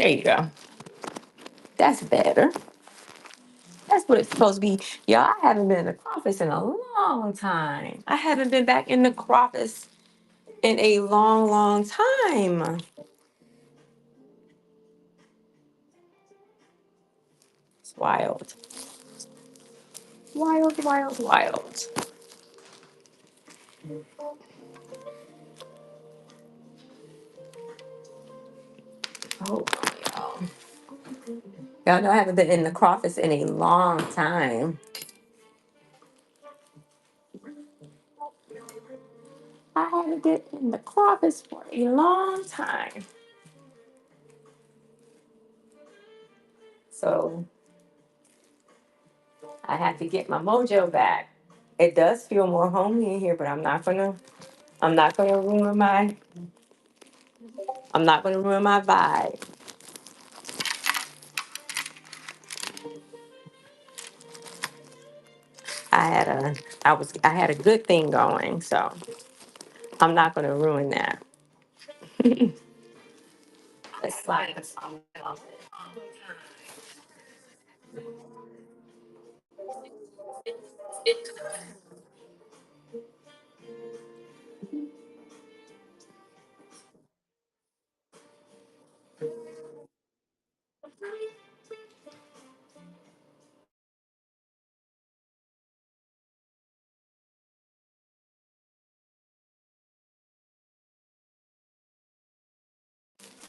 There you go. That's better. That's what it's supposed to be. Y'all, I haven't been in the office in a long time. I haven't been back in the office in a long, long time. It's wild. Wild, wild, wild. Oh, y'all. Y'all know I haven't been in the office in a long time. I haven't been in the office for a long time. So I have to get my mojo back. It does feel more homey in here, but I'm not gonna ruin my vibe. I had a I had a good thing going, so I'm not gonna ruin that. Let's slide this on.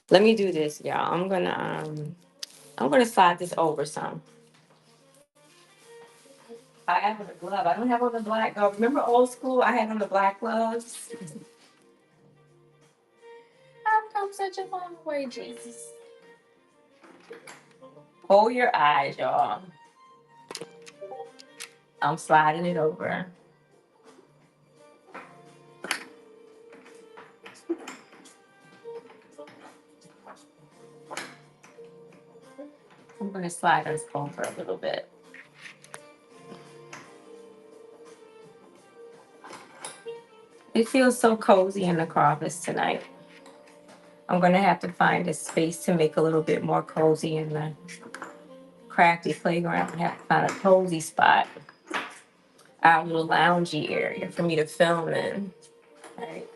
Let me do this, y'all. I'm gonna slide this over some. I have on a glove. I don't have on the black glove. Remember old school? I had on the black gloves. I've come such a long way, Jesus. Hold your eyes, y'all. I'm sliding it over. I'm gonna slide this over a little bit. It feels so cozy in the office tonight. I'm gonna have to find a space to make a little bit more cozy in the crafty playground. I have to find a cozy spot, our little loungy area for me to film in. Right?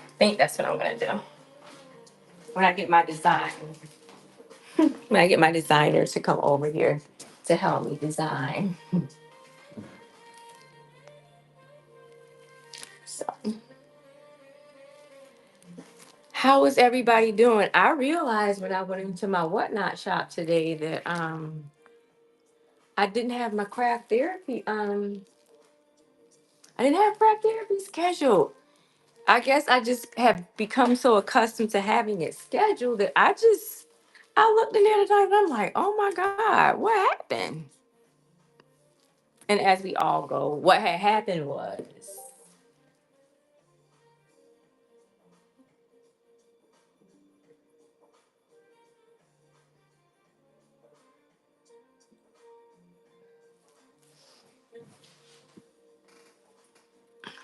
I think that's what I'm gonna do when I get my design. When I get my designers to come over here to help me design. So, how is everybody doing? I realized when I went into my whatnot shop today that I didn't have my craft therapy. I didn't have craft therapy scheduled. I guess I just have become so accustomed to having it scheduled that I looked in there tonight and I'm like, oh my God, what happened? And as we all go, what had happened was,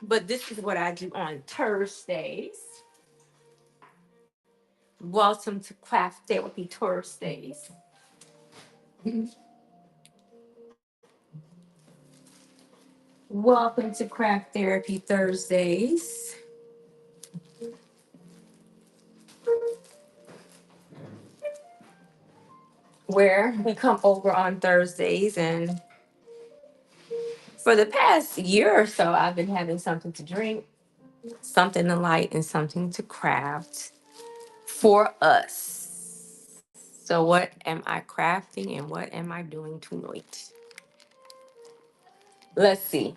but this is what I do on Thursdays. Welcome to Craft Therapy Thursdays. Welcome to Craft Therapy Thursdays, where we come over on Thursdays. And for the past year or so, I've been having something to drink, something to light, and something to craft for us. So, what am I crafting and what am I doing tonight? Let's see.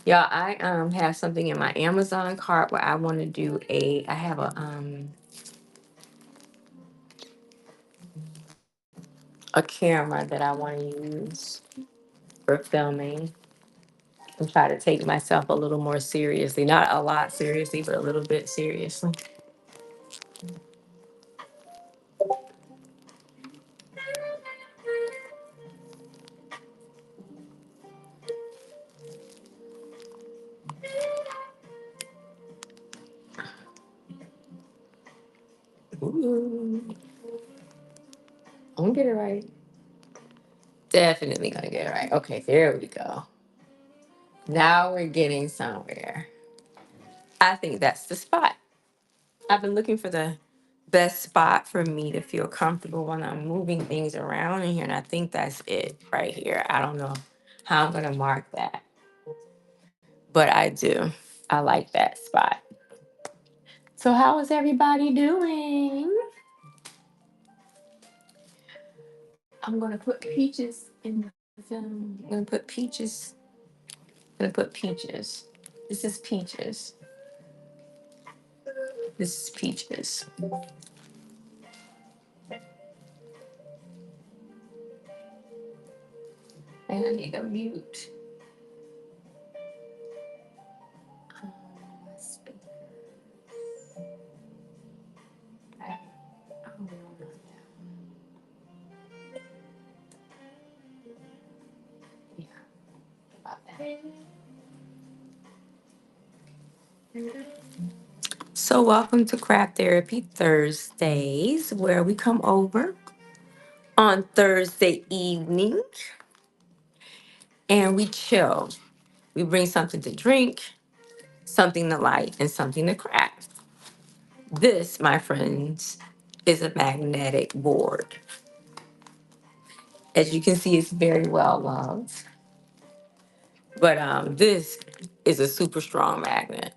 Y'all, I have something in my Amazon cart where I want to do I have a camera that I want to use for filming and try to take myself a little more seriously. Not a lot seriously, but a little bit seriously. Ooh, I'm gonna get it right. Definitely gonna get it right. Okay, there we go. Now we're getting somewhere. I think that's the spot. I've been looking for the best spot for me to feel comfortable when I'm moving things around in here, and I think that's it right here. I don't know how I'm gonna mark that, but I do. I like that spot. So how is everybody doing? I'm gonna put peaches in the film. I'm gonna put peaches. I'm gonna put peaches. This is peaches. This is peaches. And I need to mute. Um, speaker. Oh, no, not that. Yeah, about that. So, welcome to Craft Therapy Thursdays, where we come over on Thursday evening and we chill. We bring something to drink, something to light, and something to craft. This, my friends, is a magnetic board. As you can see, it's very well loved. But this is a super strong magnet.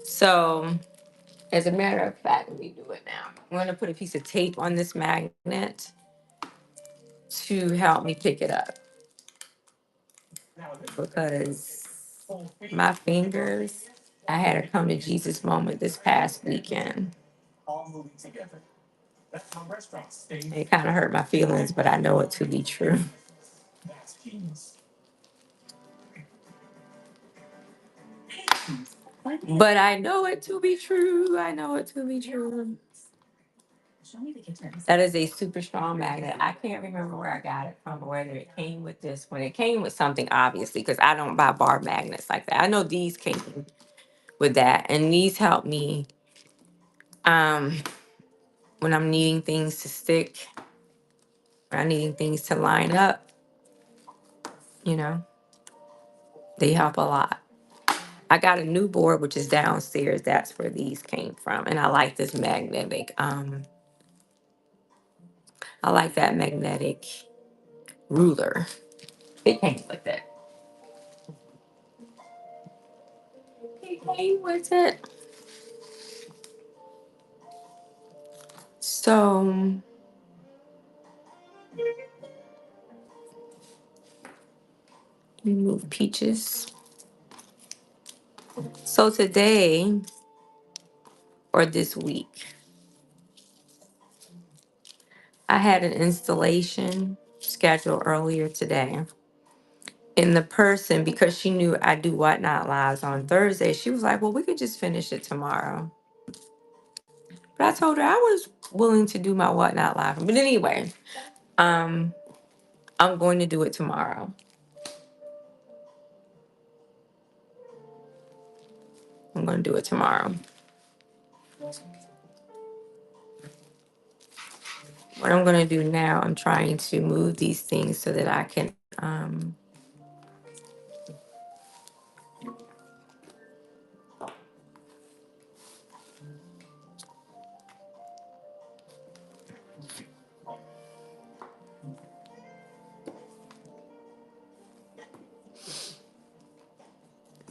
So, as a matter of fact, let me do it now. I'm going to put a piece of tape on this magnet to help me pick it up because my fingers, I had a come to Jesus moment this past weekend. It kind of hurt my feelings, but I know it to be true. But I know it to be true. I know it to be true. That is a super strong magnet. I can't remember where I got it from or whether it came with this one. It came with something, obviously, because I don't buy bar magnets like that. I know these came with that, and these help me um, when I'm needing things to stick, when I'm needing things to line up. You know, they help a lot. I got a new board, which is downstairs. That's where these came from, and I like this magnetic. I like that magnetic ruler. It came with it. It came with it. So we move peaches. So today or this week, I had an installation scheduled earlier today. And the person, because she knew I do Whatnot Lives on Thursday, she was like, well, we could just finish it tomorrow. But I told her I was willing to do my Whatnot Live. But anyway, um, I'm going to do it tomorrow. I'm going to do it tomorrow. What I'm going to do now, I'm trying to move these things so that I can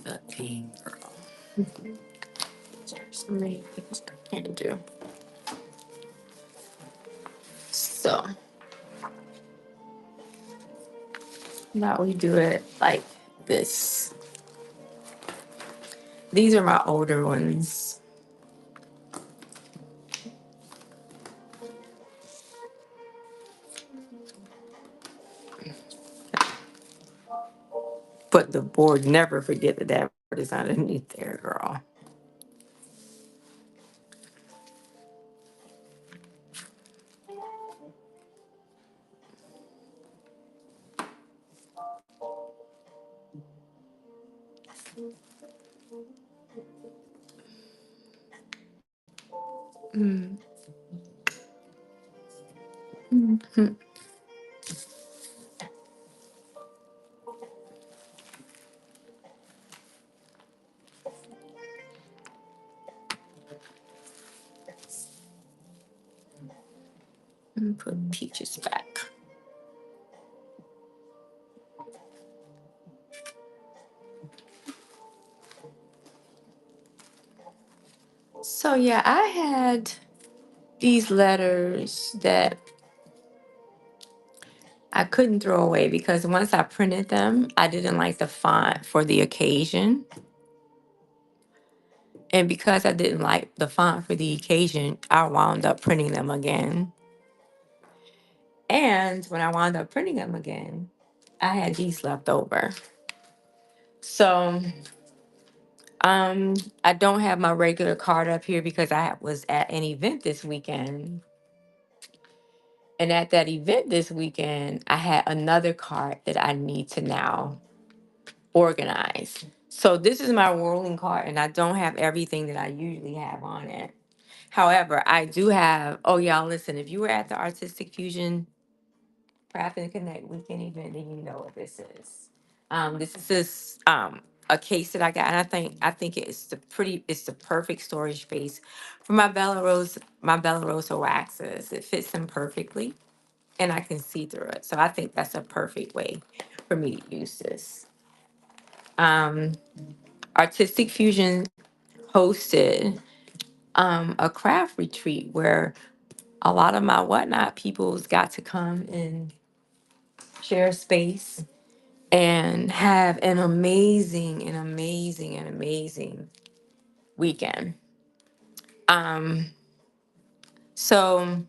the team girl. There's so many things I can't do. So now we do it like this. These are my older ones. But the board, never forget that that board is underneath there, girl. Mm, mm, mm. Put peaches back. So yeah, I had these letters that I couldn't throw away because once I printed them, I didn't like the font for the occasion. And because I didn't like the font for the occasion, I wound up printing them again. And when I wound up printing them again, I had these left over. So um I don't have my regular card up here because I was at an event this weekend. And at that event this weekend, I had another card that I need to now organize. So this is my rolling cart, and I don't have everything that I usually have on it. However, I do have. Oh, y'all, listen! If you were at the Artistic Fusion Craft and Connect weekend event, then you know what this is. This is a case that I got, and I think it's the perfect storage space for my Bella Rosa waxes. It fits them perfectly, and I can see through it. So I think that's a perfect way for me to use this. Um, Artistic Fusion hosted a craft retreat where a lot of my whatnot peoples got to come and share space and have an amazing weekend. Um, so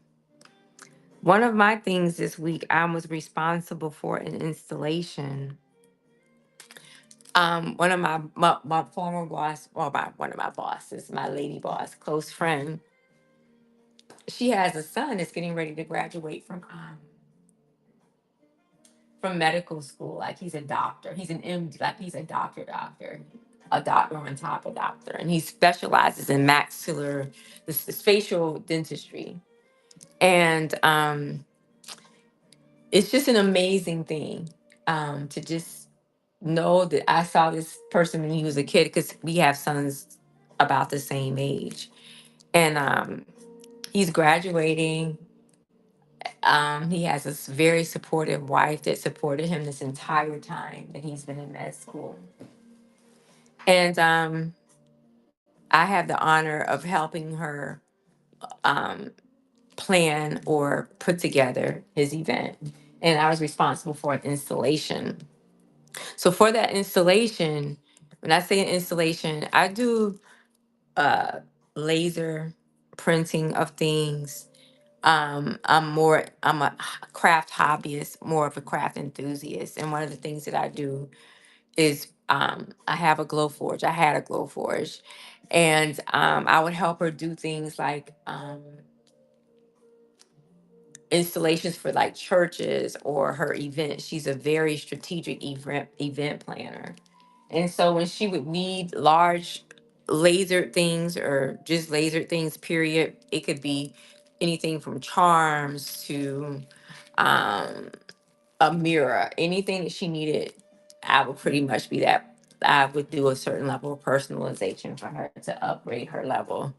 one of my things this week, I was responsible for an installation. One of my former boss, or one of my bosses, my lady boss, close friend, she has a son that's getting ready to graduate from medical school. Like he's a doctor. He's an MD. Like he's a doctor, a doctor on top of doctor, and he specializes in maxillar, this facial dentistry. And it's just an amazing thing to just know that I saw this person when he was a kid because we have sons about the same age, and he's graduating. He has this very supportive wife that supported him this entire time that he's been in med school. And I have the honor of helping her um, plan or put together his event. And I was responsible for an installation. So for that installation, when I say an installation, I do uh, laser printing of things. I'm a craft hobbyist, more of a craft enthusiast. And one of the things that I do is I have a glow forge. I had a glow forge. And I would help her do things like installations for like churches or her events. She's a very strategic event planner. And so when she would need large laser things or just laser things, period, it could be anything from charms to um, a mirror, anything that she needed, I would pretty much be that. I would do a certain level of personalization for her to upgrade her level.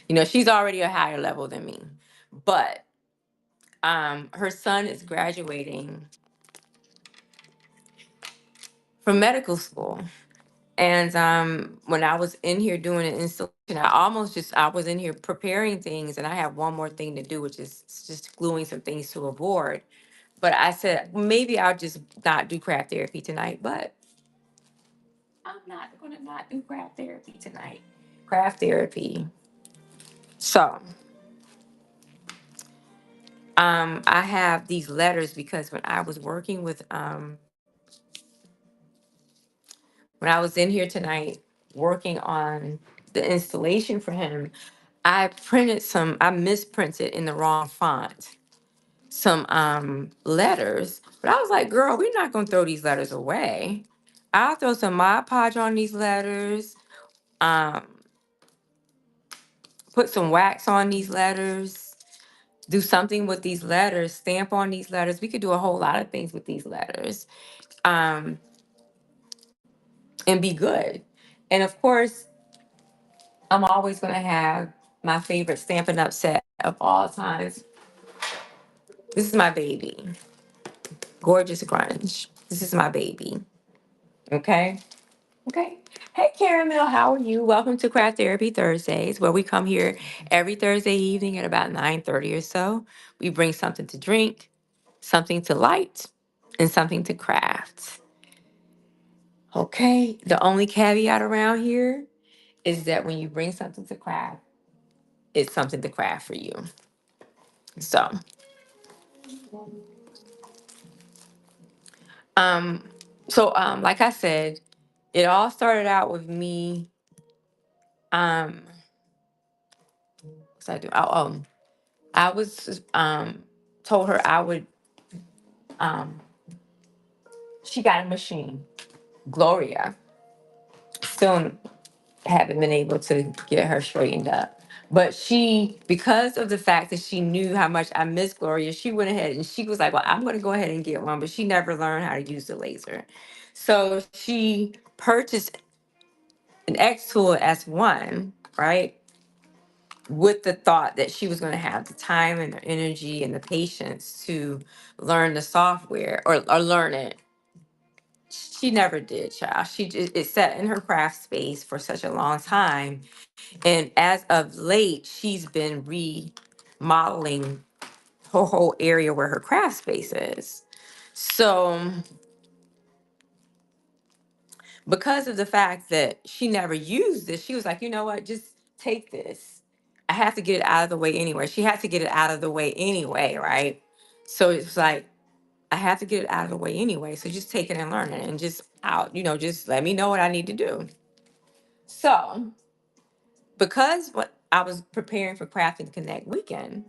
You know, she's already a higher level than me, but her son is graduating from medical school. And when I was in here doing an installation, I was in here preparing things, and I have one more thing to do, which is just gluing some things to a board. But I said maybe I'll just not do craft therapy tonight. But I'm not going to not do craft therapy tonight. Craft therapy. So I have these letters because when I was in here tonight working on the installation for him, I misprinted in the wrong font some letters. But I was like, girl, we're not gonna throw these letters away. I'll throw some Mod Podge on these letters, um, put some wax on these letters, do something with these letters, stamp on these letters. We could do a whole lot of things with these letters, um, and be good. And of course, I'm always going to have my favorite Stampin' Up! Set of all times. This is my baby, Gorgeous Grunge. This is my baby. Okay. Okay. Hey, Caramel, how are you? Welcome to Craft Therapy Thursdays, where we come here every Thursday evening at about 9:30 or so. We bring something to drink, something to light, and something to craft. Okay. The only caveat around here is that when you bring something to craft, it's something to craft for you. So, um, like I said, it all started out with me. Um, what's I do? I was told her I would. Um, she got a machine, Gloria. Still haven't been able to get her straightened up. But she, because of the fact that she knew how much I miss Gloria, she went ahead and she was like, "Well, I'm going to go ahead and get one." But she never learned how to use the laser, so she purchased an X Tool S1, right? With the thought that she was going to have the time and the energy and the patience to learn the software or learn it. She never did, child. She just it sat in her craft space for such a long time. And as of late, she's been remodeling her whole area where her craft space is. So because of the fact that she never used this, she was like, you know what, just take this. I have to get it out of the way anyway. She had to get it out of the way anyway, right? So it's like, I have to get it out of the way anyway. So just take it and learn it and just out, just let me know what I need to do. So because what I was preparing for Crafting Connect weekend,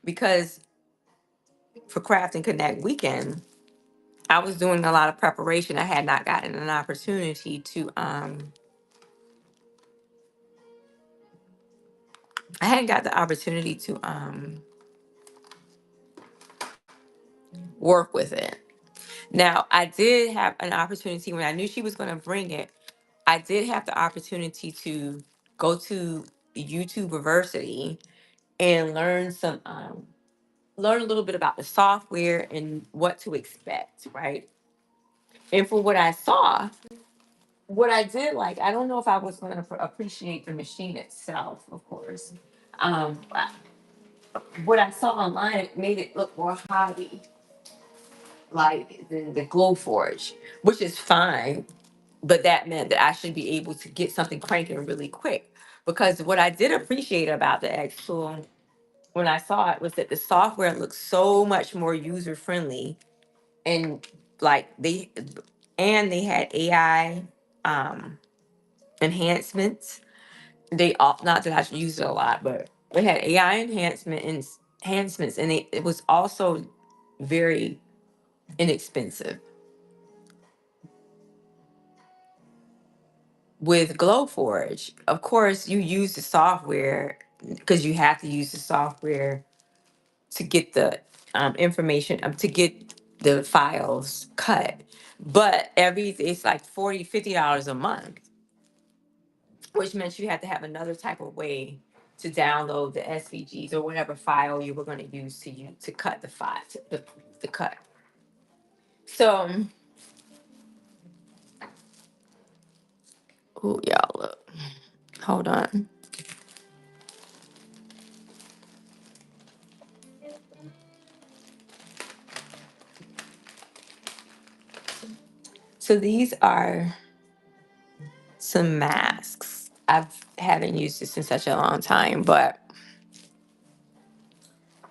because for Crafting Connect weekend, I was doing a lot of preparation. I had not gotten an opportunity to I hadn't got the opportunity to work with it. Now, I did have an opportunity when I knew she was going to bring it. I did have the opportunity to go to YouTube University and learn a little bit about the software and what to expect, right? And for what I saw, what I did like, I don't know if I was going to appreciate the machine itself, of course. Um, what I saw online, it made it look more hobby like than the Glowforge, which is fine. But that meant that I should be able to get something cranking really quick. Because what I did appreciate about the X tool when I saw it was that the software looked so much more user friendly, and like they had AI um, enhancements. They all, not that I should use it a lot, but they had AI enhancements, and it was also very inexpensive. With Glowforge, of course, you use the software because you have to use the software to get the information, to get the files cut. But it's like $40, $50 a month, which meant you had to have another type of way to download the SVGs or whatever file you were going to use to cut the file, the cut. So, oh y'all look, hold on. So these are some masks. I haven't used this in such a long time, but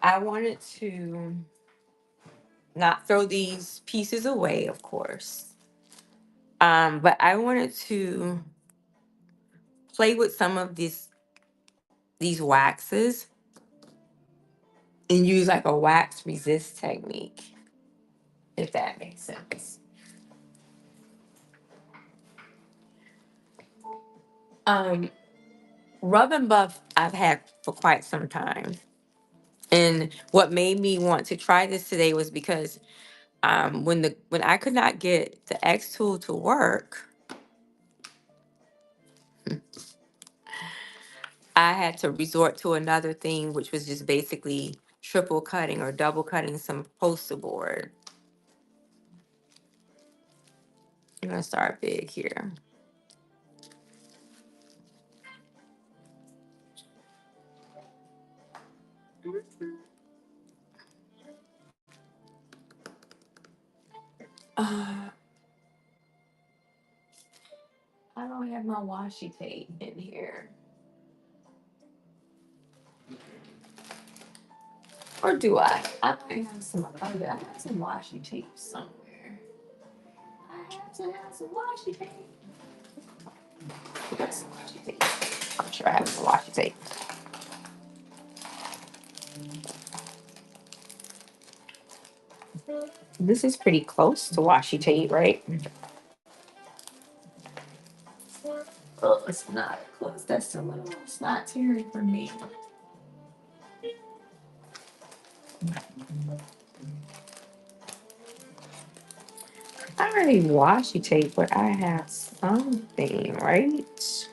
I wanted to not throw these pieces away, of course. But I wanted to play with some of these waxes and use like a wax resist technique, if that makes sense. Um, Rub and Buff I've had for quite some time. And what made me want to try this today was because when I could not get the X tool to work, I had to resort to another thing, which was just basically triple cutting or double cutting some poster board. I'm gonna start big here. Uh, I don't have my washi tape in here. Or do I? I might have some other. I have some washi tape somewhere. I have to have some washi tape. I got some washi tape. I'm sure I have some washi tape. This is pretty close to washi tape, right? Oh, it's not close. That's a little. It's not tearing for me. I already washi tape, but I have something, right?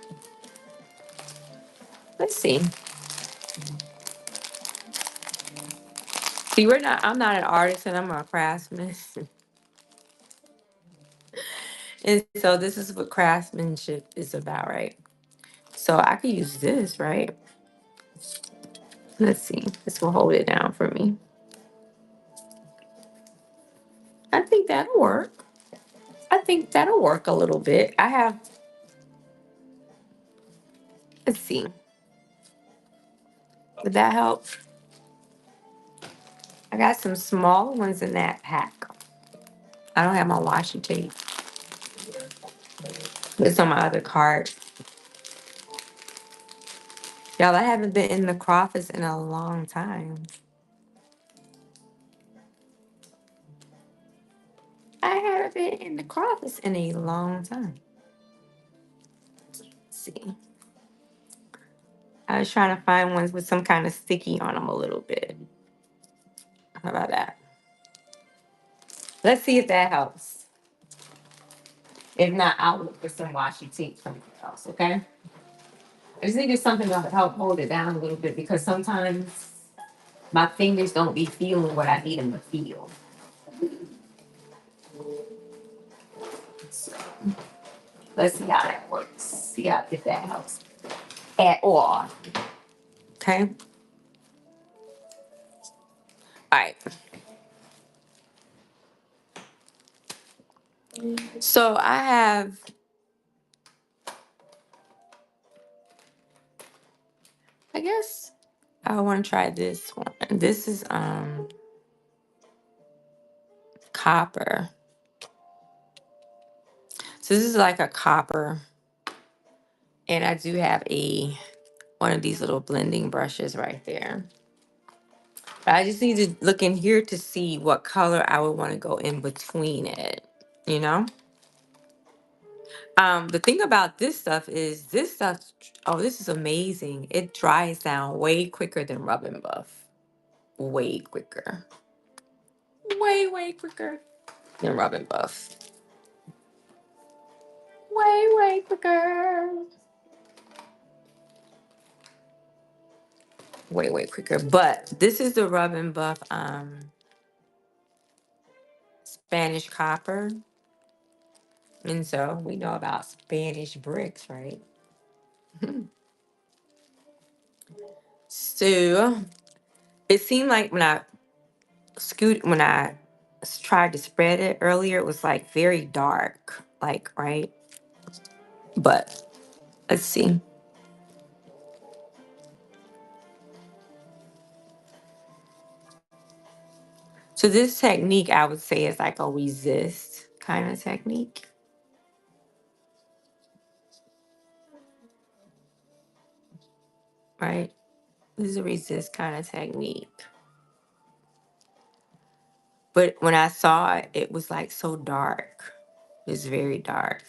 Let's see. See, we're not. I'm not an artist, and I'm a craftsman, and so this is what craftsmanship is about, right? So I could use this, right? Let's see. This will hold it down for me. I think that'll work. I think that'll work a little bit. I have. Let's see. Would that help? I got some small ones in that pack. I don't have my washi tape. It's on my other card. Y'all, I haven't been in the office in a long time. I haven't been in the office in a long time. Let's see. I was trying to find ones with some kind of sticky on them a little bit. How about that? Let's see if that helps. If not, I'll look for some washi tape somewhere else, okay? I just think it's something that'll help hold it down a little bit because sometimes my fingers don't be feeling what I need them to feel. So let's see how that works. See how if that helps at all. Okay. All right. So I have, I guess I want to try this one. This is copper. So this is like a copper, and I do have a one of these little blending brushes right there. But I just need to look in here to see what color I would want to go in between it. You know. The thing about this stuff is this stuff. Oh, this is amazing. It dries down way quicker than Rub and Buff. Way quicker. Way quicker than Rub and Buff. Way quicker. Way quicker. But this is the Rub and Buff Spanish copper. And so we know about Spanish bricks, right? So it seemed like when I tried to spread it earlier, it was like very dark, like right. But let's see. So this technique, I would say, is like a resist kind of technique, right? This is a resist kind of technique. But when I saw it, it was like so dark. It was very dark.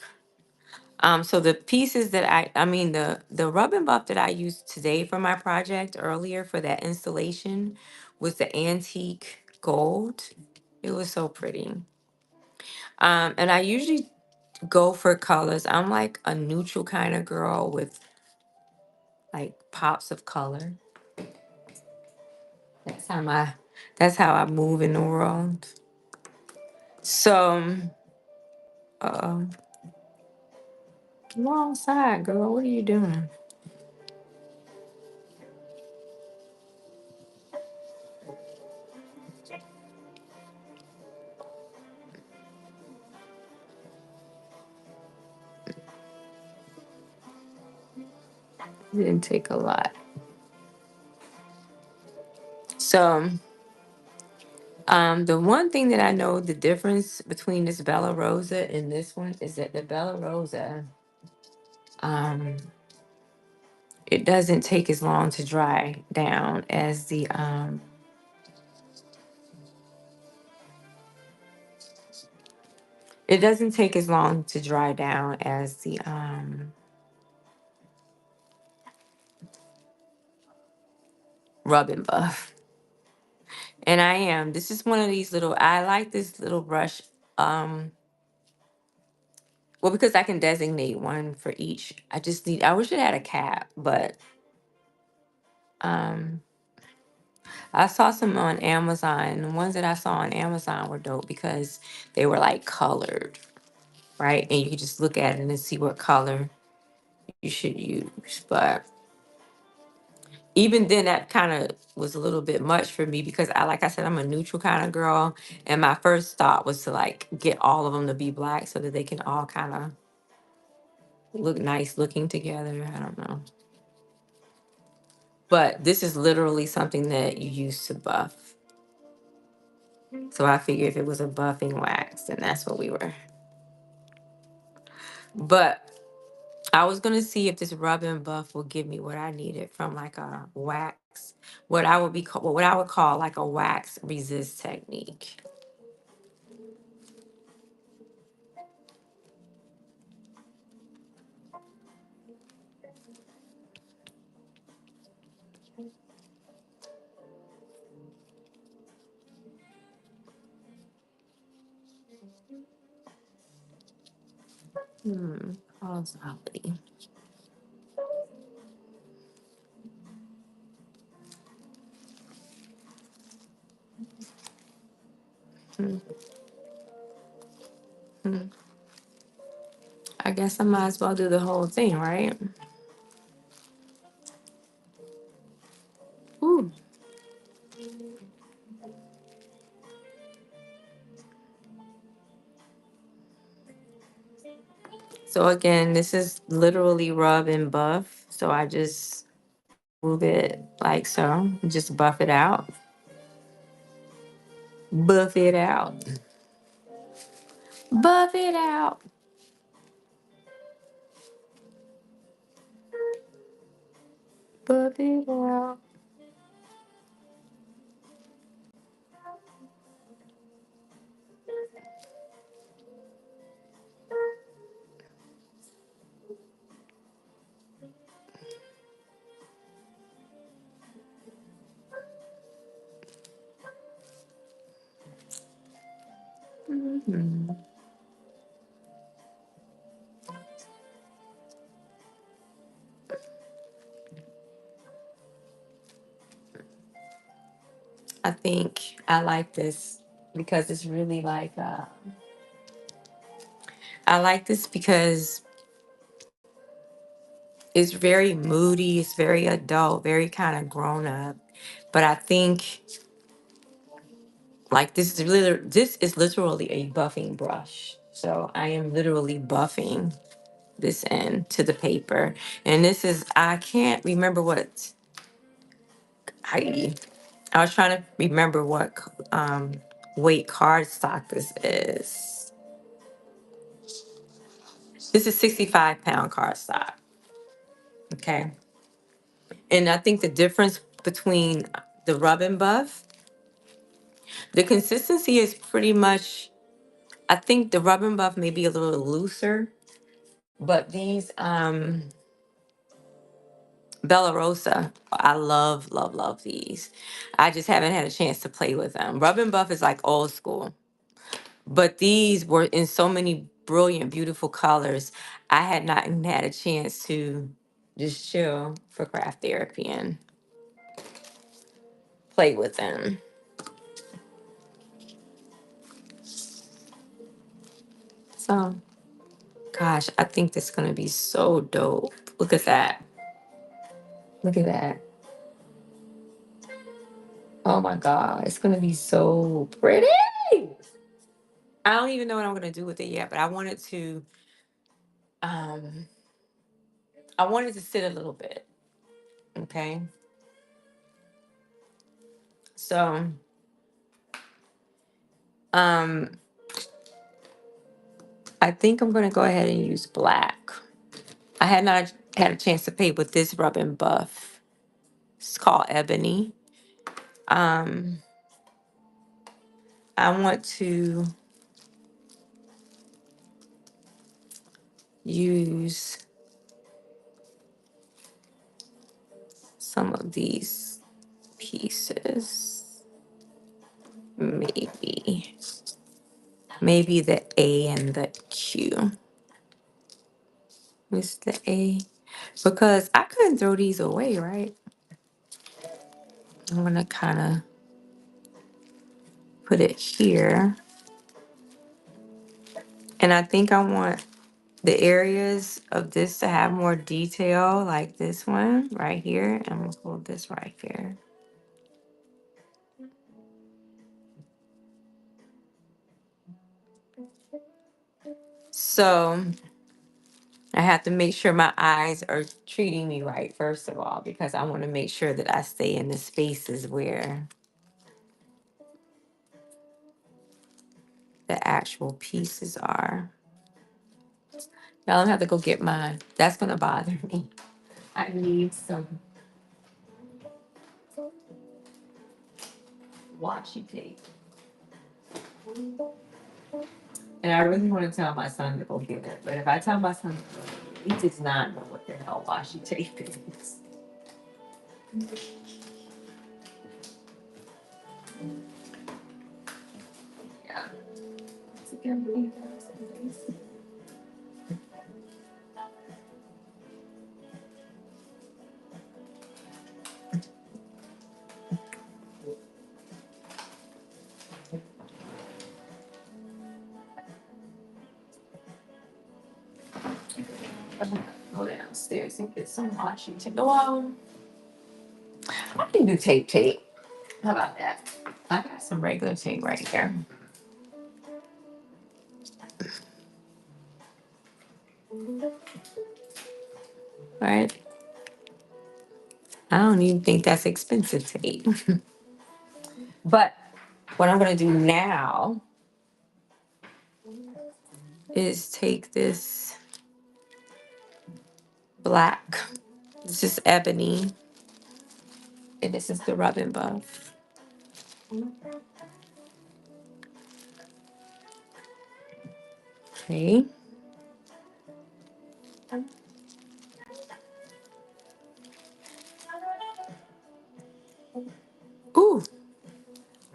So the pieces that I mean the rub and buff that I used today for my project earlier for that installation was the antique gold. It was so pretty. And I usually go for colors. I'm like a neutral kind of girl with like pops of color. That's how my that's how I move in the world. So, uh, wrong side, girl. What are you doing? Didn't take a lot. So, the one thing that I know the difference between this Bella Rosa and this one is that the Bella Rosa, um, it doesn't take as long to dry down as the it doesn't take as long to dry down as the rub and buff. And I am. This is one of these little. I like this little brush. Um, well, because I can designate one for each. I just need. I wish it had a cap, but um, I saw some on Amazon. The ones that I saw on Amazon were dope because they were like colored, right? And you could just look at it and see what color you should use. But even then, that kind of was a little bit much for me because like I said, I'm a neutral kind of girl, and my first thought was to like get all of them to be black so that they can all kind of look nice looking together. I don't know, but this is literally something that you use to buff. So I figured if it was a buffing wax, then that's what we were. But I was gonna see if this rub and buff will give me what I needed from like a wax, what I would call like a wax resist technique. Causality. Hmm, hmm. I guess I might as well do the whole thing, right? Ooh. So again, this is literally rub and buff. So I just move it like so, just buff it out, buff it out, buff it out. Buff it out. Mhm. I think I like this because it's really like I like this because it's very moody, it's very adult, very kind of grown up. But I think like this is literally a buffing brush. So I am literally buffing this end to the paper. And this is I can't remember what I I was trying to remember what weight cardstock this is. This is 65-pound cardstock. Okay. And I think the difference between the rub and buff The consistency is pretty much, I think the Rub and Buff may be a little looser, but these Bella Rosa, I love, love, love these. I just haven't had a chance to play with them. Rub and Buff is like old school, but these were in so many brilliant, beautiful colors. I had not even had a chance to just chill for craft therapy and play with them. So, gosh, I think this is gonna be so dope. Look at that. Look at that. Oh my God, it's gonna be so pretty. I don't even know what I'm gonna do with it yet, but um I wanted to sit a little bit. Okay. So um I think I'm gonna go ahead and use black. I had not had a chance to paint with this Rub and Buff. It's called Ebony. Um I want to use some of these pieces. Maybe the A and the Q. What's the A? Because I couldn't throw these away, right? I'm gonna kind of put it here. And I think I want the areas of this to have more detail, like this one right here. I'm gonna pull this right here. So I have to make sure my eyes are treating me right, first of all, because I want to make sure that I stay in the spaces where the actual pieces are. Y'all don't have to go get mine. That's gonna bother me. I need some washi tape. And I really want to tell my son to go get it. But if I tell my son to go get it, he does not know what the hell washi tape is. Yeah. I'm gonna go downstairs and get some washi tape. Well, I can do tape. How about that? I got some regular tape right here. Right? I don't even think that's expensive tape. But what I'm gonna do now is take this black. This is ebony, and this is the Rub and Buff. Okay. Ooh,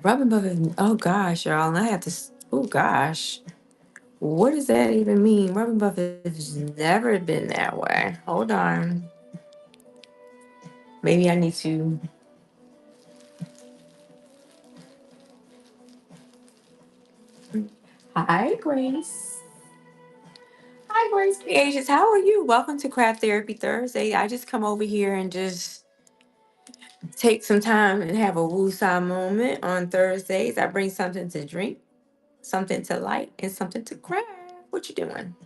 Rub and Buff is, oh gosh, y'all. I have to, oh gosh. What does that even mean? Rub and Buff has never been that way. Hold on. Maybe I need to. Hi, Grace. Hi, Grace Creations. How are you? Welcome to Craft Therapy Thursday. I just come over here and just take some time and have a woosah moment on Thursdays. I bring something to drink, something to light, and something to craft. What you doing?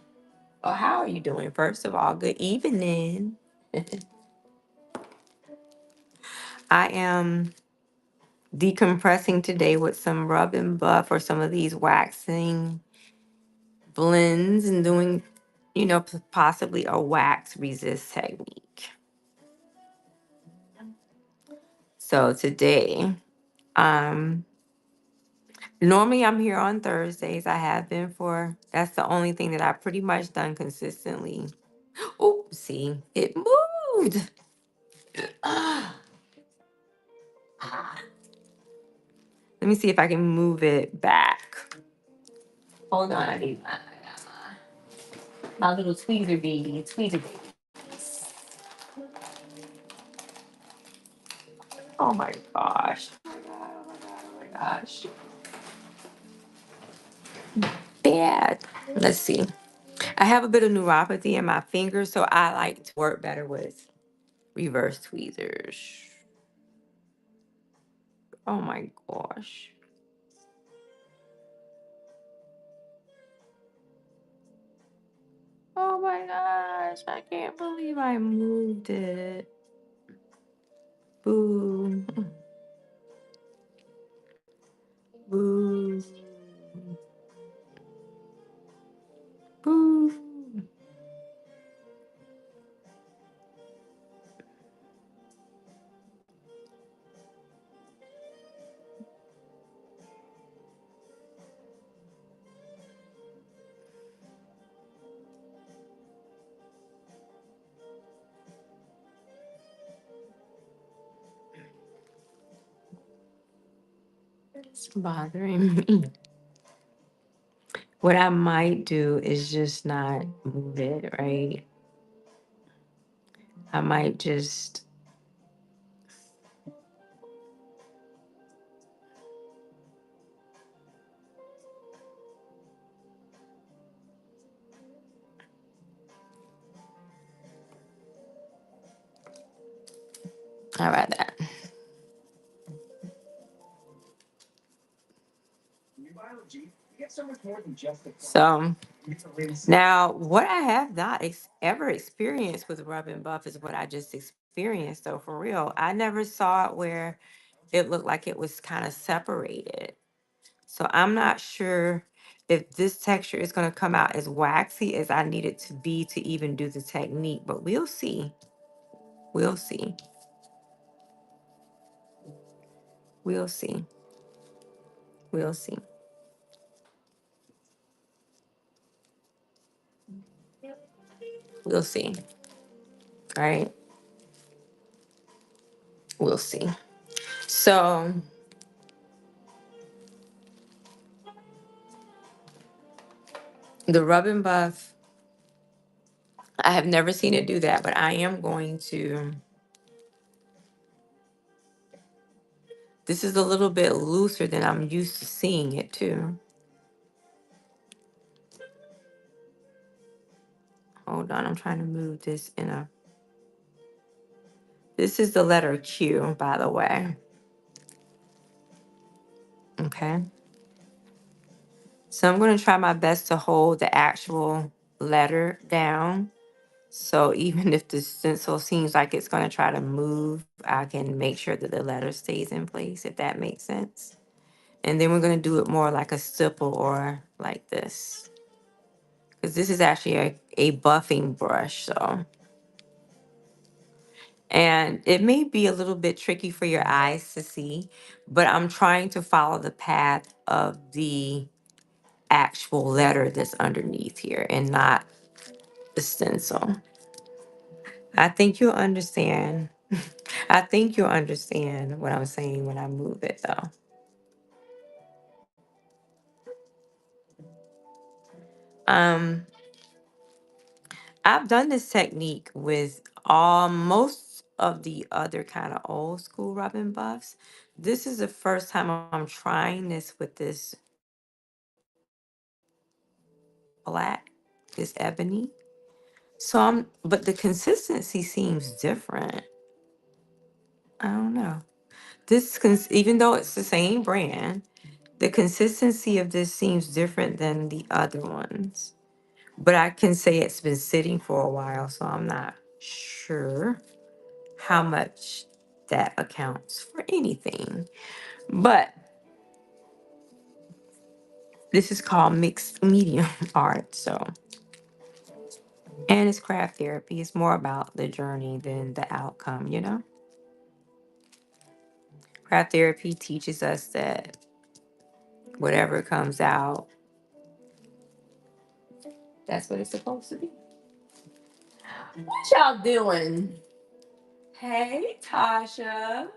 Or how are you doing? First of all, good evening. I am decompressing today with some Rub and Buff or some of these waxing blends and doing, possibly a wax resist technique. So today, um, Normally I'm here on Thursdays. I have been for, that's the only thing that I pretty much done consistently. Oh, see, it moved. Ah, ah. Let me see if I can move it back. Hold on, I need my little tweezer baby. Tweezer baby. Oh my gosh. Oh my god, oh my god, oh my gosh. Bad. Let's see. I have a bit of neuropathy in my fingers, so I like to work better with reverse tweezers. Oh my gosh. Oh my gosh. I can't believe I moved it. Boo. Boo. Boo. It's bothering me. What I might do is just not move it, right? I might just, how about that? So now, what I have not ever experienced with rub and buff is what I just experienced. So for real, I never saw it where it looked like it was kind of separated. So I'm not sure if this texture is going to come out as waxy as I need it to be to even do the technique, but we'll see. We'll see. We'll see. We'll see. We'll see. All right. We'll see. So the rub and buff, I have never seen it do that, but I am going to. This is a little bit looser than I'm used to seeing it too. Hold on, I'm trying to move this in a. This is the letter Q, by the way. Okay. So I'm going to try my best to hold the actual letter down. So even if the stencil seems like it's going to try to move, I can make sure that the letter stays in place, if that makes sense. And then we're going to do it more like a stipple or like this. Because this is actually a buffing brush. So, and it may be a little bit tricky for your eyes to see, but I'm trying to follow the path of the actual letter that's underneath here and not the stencil. I think you'll understand. I think you'll understand what I'm saying when I move it though. Um, I've done this technique with all most of the other kind of old school rubbing buffs. This is the first time I'm trying this with this black, this ebony. So but the consistency seems different. I don't know. Even though it's the same brand, the consistency of this seems different than the other ones. But I can say it's been sitting for a while, so I'm not sure how much that accounts for anything. But this is called mixed medium art, so and it's craft therapy. It's more about the journey than the outcome, you know? Craft therapy teaches us that Whatever comes out, that's what it's supposed to be. What y'all doing? Hey, Tasha.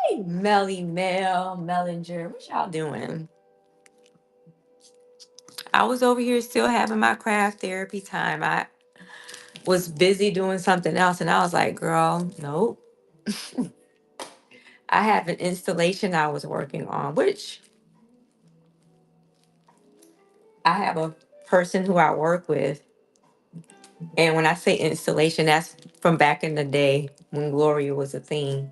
Hey, Melly Mel, Mellinger. What y'all doing? I was over here still having my craft therapy time. I was busy doing something else, and I was like, girl, nope. I have an installation I was working on, which I have a person who I work with. And when I say installation, that's from back in the day when Gloria was a thing.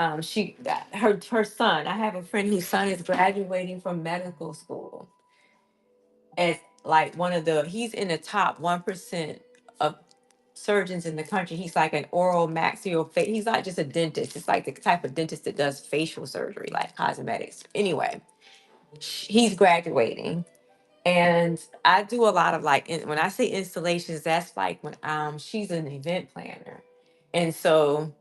Um, she her son. I have a friend whose son is graduating from medical school as like one of the. He's in the top 1% of surgeons in the country. He's like an oral maxillofacial. He's not just a dentist. It's like the type of dentist that does facial surgery, like cosmetics. Anyway, he's graduating. And I do a lot of like when I say installations, that's like when she's an event planner. And so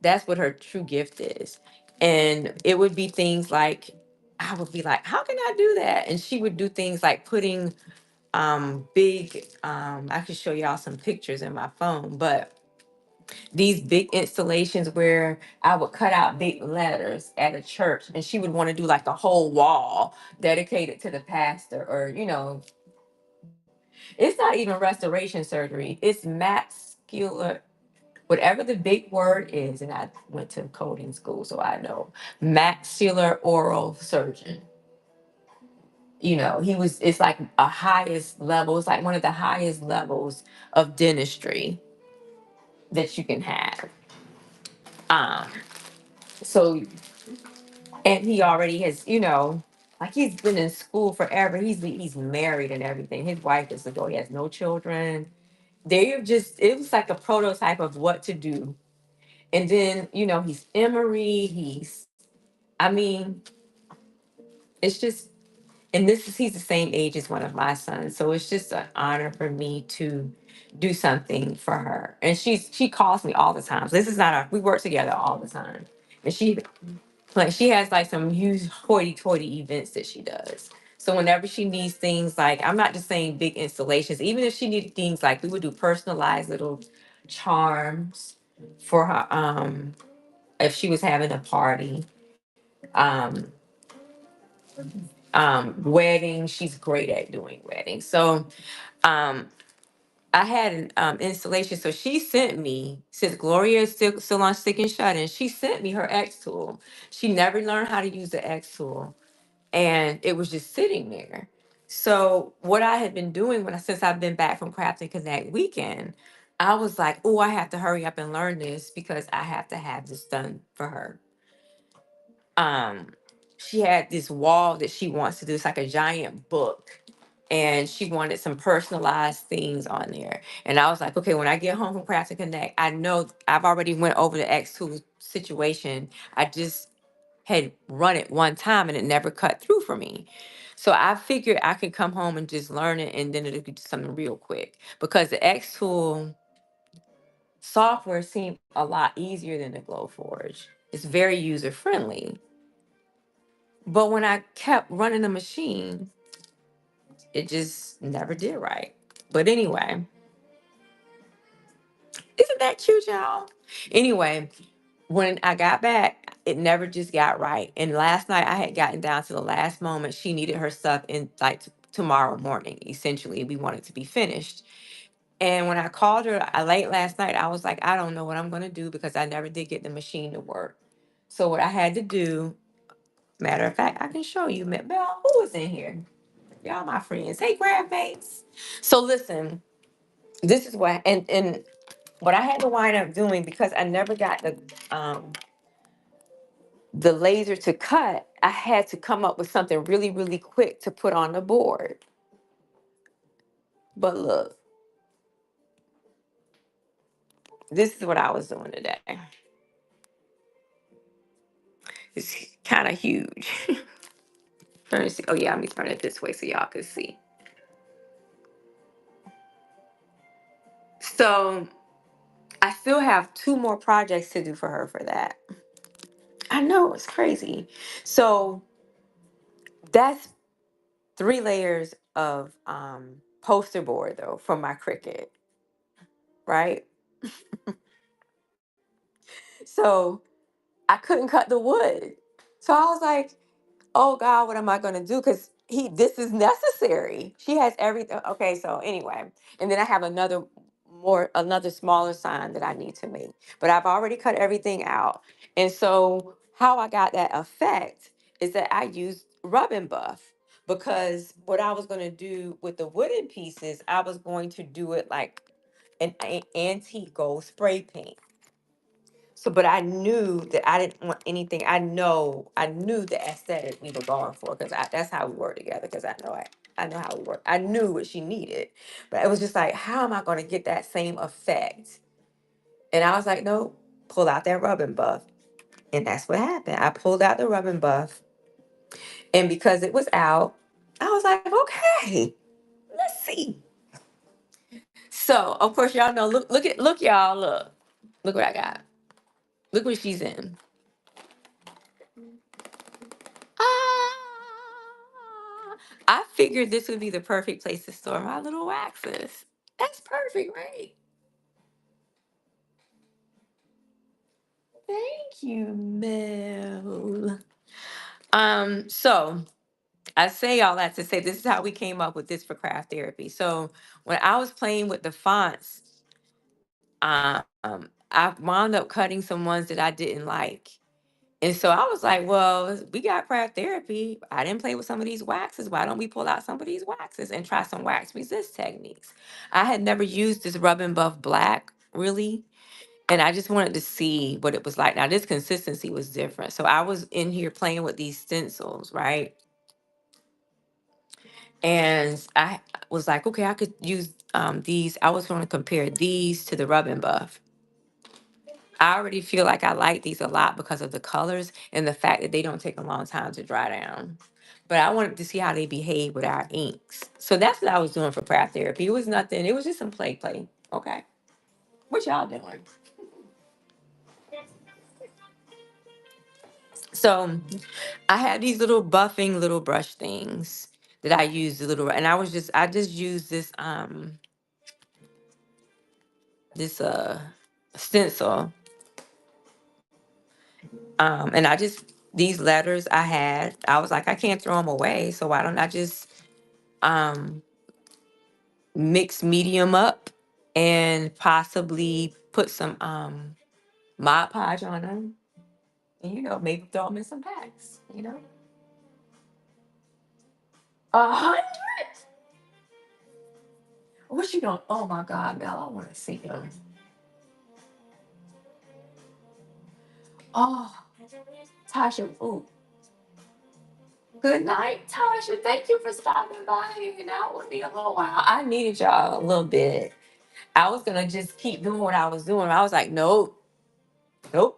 that's what her true gift is. And it would be things like I would be like, how can I do that? And she would do things like putting big I could show y'all some pictures in my phone, but these big installations where I would cut out big letters at a church and she would want to do like a whole wall dedicated to the pastor, or it's not even restoration surgery. It's masculine, whatever the big word is. And I went to coding school, so I know maxillar oral surgeon. It's like a highest level. It's like one of the highest levels of dentistry that you can have. Um, so, and he already has, like he's been in school forever. He's married and everything. His wife is a girl. He has no children. It was like a prototype of what to do. And then, he's Emory. I mean, it's just, and he's the same age as one of my sons. So it's just an honor for me to do something for her. And she calls me all the time. So this is not we work together all the time. And she has like some huge hoity-toity events that she does. So whenever she needs things like, I'm not just saying big installations, even if she needed things like we would do personalized little charms for her, if she was having a party, um, weddings, she's great at doing weddings. So um I had an installation. So she sent me, since Gloria is still on Stick and Shut In, she sent me her X tool. She never learned how to use the X tool, and it was just sitting there. So what I had been doing since I've been back from Craft and Connect weekend, I was like, oh, I have to hurry up and learn this because I have to have this done for her. Um, she had this wall that she wants to do. It's like a giant book. And she wanted some personalized things on there. And I was like, okay, when I get home from Craft and Connect, I know I've already went over the X2 situation. I just had run it one time and it never cut through for me. So I figured I could come home and just learn it, and then it'll be something real quick. Because the X tool software seemed a lot easier than the Glowforge. It's very user friendly. But when I kept running the machine, it just never did right. But anyway, isn't that cute, y'all? Anyway, when I got back, it never just got right. And last night I had gotten down to the last moment. She needed her stuff in like tomorrow morning. Essentially, we wanted to be finished. And when I called her late last night, I was like, I don't know what I'm going to do because I never did get the machine to work. So what I had to do, matter of fact, I can show you. Bell, who is in here? Y'all my friends. Hey, grandmates. So listen, this is what and what I had to wind up doing, because I never got the laser to cut. I had to come up with something really, really quick to put on the board. But look, this is what I was doing today. It's kind of huge. Let me see. Oh yeah, let me turn it this way so y'all can see. So I still have two more projects to do for her for that. I know it's crazy. So that's 3 layers of poster board though for my Cricut, right? So I couldn't cut the wood. So I was like, oh God, what am I gonna do? Because this is necessary. She has everything. Okay, so anyway, and then I have another smaller sign that I need to make, but I've already cut everything out. And so how I got that effect is that I used rub and buff, because what I was gonna do with the wooden pieces, I was going to do it like an antique gold spray paint. So, but I knew that I didn't want anything. I knew the aesthetic we were going for, because that's how we work together. Because I know how we work. I knew what she needed, but it was just like, how am I going to get that same effect? And I was like, no, pull out that rub and buff, and that's what happened. I pulled out the rub and buff, and because it was out, I was like, okay, let's see. So, of course, y'all know. Look, y'all, look what I got. Look what she's in. Ah, I figured this would be the perfect place to store my little waxes. That's perfect, right? Thank you, Mel. So I say all that to say this is how we came up with this for craft therapy. So when I was playing with the fonts, um, I wound up cutting some ones that I didn't like. And so I was like, well, we got craft therapy. I didn't play with some of these waxes. Why don't we pull out some of these waxes and try some wax resist techniques? I had never used this Rub and Buff Black, really. And I just wanted to see what it was like. Now, this consistency was different. So I was in here playing with these stencils, right? And I was like, okay, I could use these. I was going to compare these to the Rub and Buff. I already feel like I like these a lot because of the colors and the fact that they don't take a long time to dry down. But I wanted to see how they behave with our inks. So that's what I was doing for craft therapy. It was nothing. It was just some play. Okay. What y'all doing? So I had these little buffing little brush things that I used a little, and I just used this stencil. And I just, these letters I was like, I can't throw them away. So why don't I just um mix medium up and possibly put some Mod Podge on them, and maybe throw them in some packs. 100. What you don't? Oh my God, Mel, I want to see them. Oh, Tasha. Ooh, good night, Tasha. Thank you for stopping by and hanging out with me a little while. I needed y'all a little bit. I was gonna just keep doing what I was doing. I was like, nope, nope.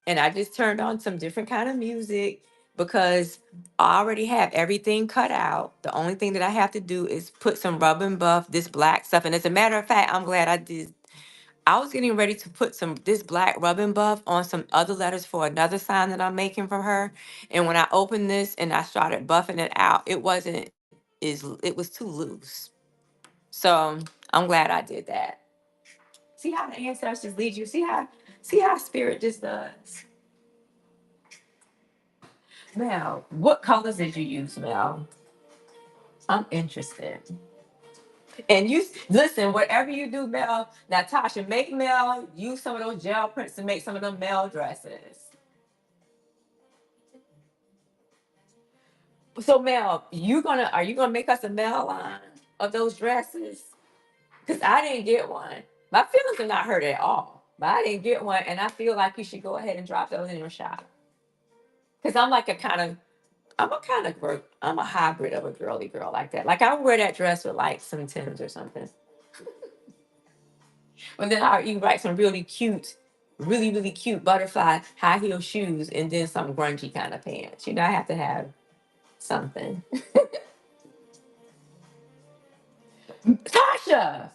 And I just turned on some different kind of music because I already have everything cut out. The only thing that I have to do is put some rub and buff, this black stuff. And as a matter of fact, I'm glad I did. I was getting ready to put this black rub and buff on some other letters for another sign that I'm making from her. And when I opened this and I started buffing it out, it was too loose. So I'm glad I did that. See how the ancestors lead you. See how spirit just does. Mel, what colors did you use, Mel? I'm interested. And listen, whatever you do, Mel, Natasha, make Mel use some of those gel prints to make some of them Mel dresses. So Mel, are you gonna make us a Mel line of those dresses? Because I didn't get one. My feelings are not hurt at all. But I didn't get one, and I feel like you should go ahead and drop those in your shop. Because I'm a hybrid of a girly girl like that. Like I would wear that dress with like some Tims or something. But then you like some really, really cute butterfly high heel shoes and then some grungy kind of pants. I have to have something. Tasha!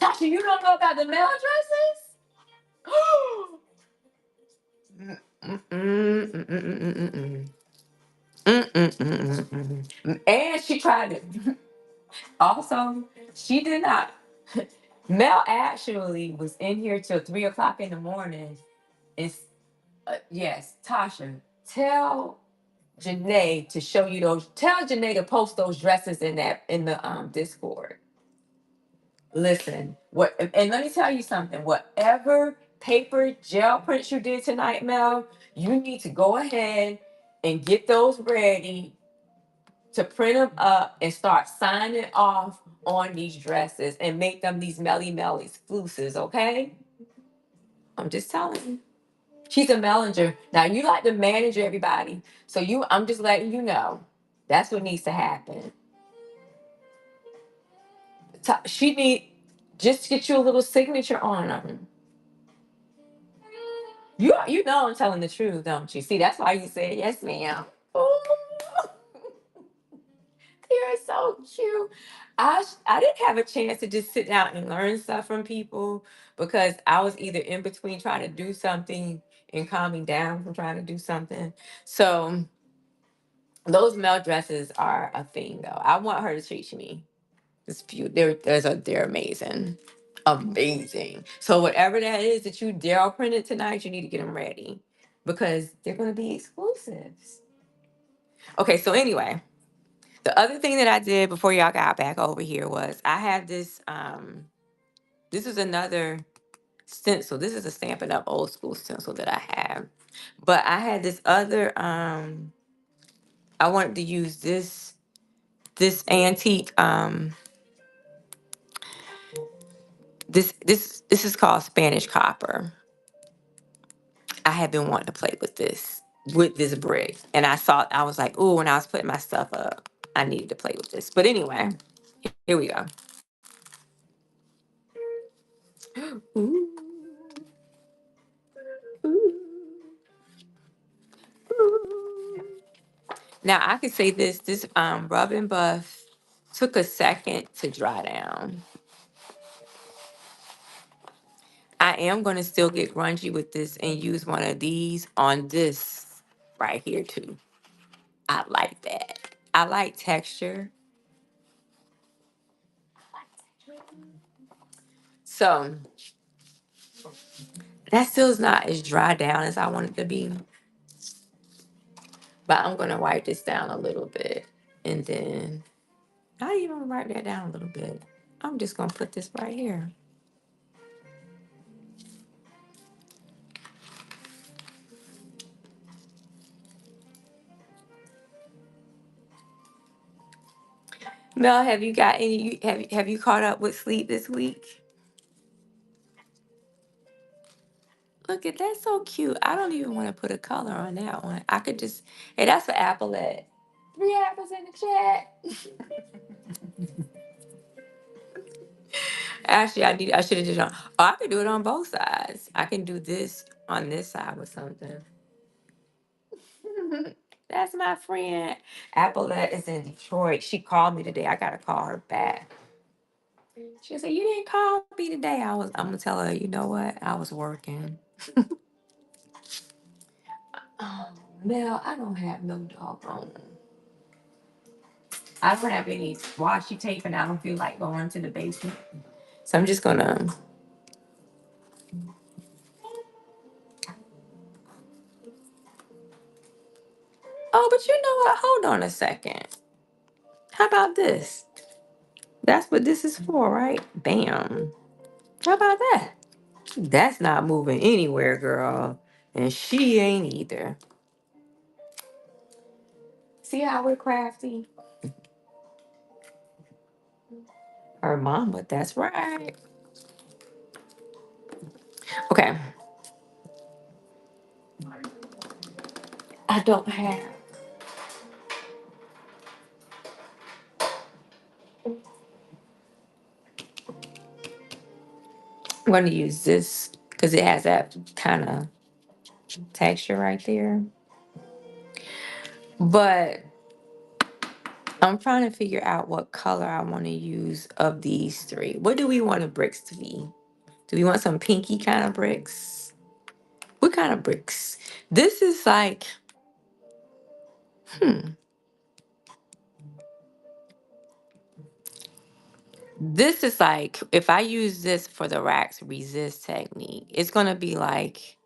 Tasha, you don't know about the male dresses? Mm-mm-mm-mm-mm. Mm-mm-mm-mm-mm. And she tried it. Also, she did not. Mel actually was in here till 3 o'clock in the morning. It's yes, Tasha. Tell Janae to show you those. Tell Janae to post those dresses in the Discord. Listen, what and let me tell you something. Whatever paper gel prints you did tonight, Mel, you need to go ahead and get those ready to print them up and start signing off on these dresses and make them these Melly Mel exclusives, okay? I'm just telling you. She's a Mellinger. Now you like to manage everybody. So I'm just letting you know. That's what needs to happen. She need just get you a little signature on them. You know I'm telling the truth, don't you? See, that's why you said yes, ma'am. Ooh, you're so cute. I didn't have a chance to just sit down and learn stuff from people because I was either in between trying to do something and calming down from trying to do something. So those male dresses are a thing, though. I want her to teach me. It's few. They're amazing, amazing. So whatever that is that you dare printed tonight, you need to get them ready because they're going to be exclusives. Okay, so anyway, the other thing that I did before y'all got back over here was I have this. This is another stencil. This is a Stampin' Up! Old School stencil that I have, but I had this other. I wanted to use this antique. This is called Spanish copper. I have been wanting to play with this brick, and I was like, oh, when I was putting my stuff up, I needed to play with this. But anyway, here we go. Ooh, ooh, ooh. Now I can say this rub and buff took a second to dry down. I am going to still get grungy with this and use one of these on this right here too. I like that. I like texture. So that still is not as dry down as I want it to be. But I'm gonna wipe this down a little bit. And then not even wipe that down a little bit. I'm just gonna put this right here. Mel, have you got any have you caught up with sleep this week? Look at that, so cute. I don't even want to put a color on that one. I could just hey, that's for Appleette. 3 apples in the chat. Actually, I should have just done. Oh, I could do it on both sides. I can do this on this side with something. That's my friend. Appalette is in Detroit. She called me today. I gotta call her back. She said, "You didn't call me today." I'm gonna tell her, you know what? I was working. Oh, Mel, I don't have no doggone. I don't have any washi tape and I don't feel like going to the basement. So I'm just gonna oh, but you know what? Hold on a second. How about this? That's what this is for, right? Bam. How about that? That's not moving anywhere, girl. And she ain't either. See how we're crafty? Her mama, that's right. Okay. I don't have. I'm going to use this because it has that kind of texture right there. But I'm trying to figure out what color I want to use of these three. What do we want the bricks to be? Do we want some pinky kind of bricks? What kind of bricks? This is like Hmm. This is like, if I use this for the wax resist technique, it's going to be like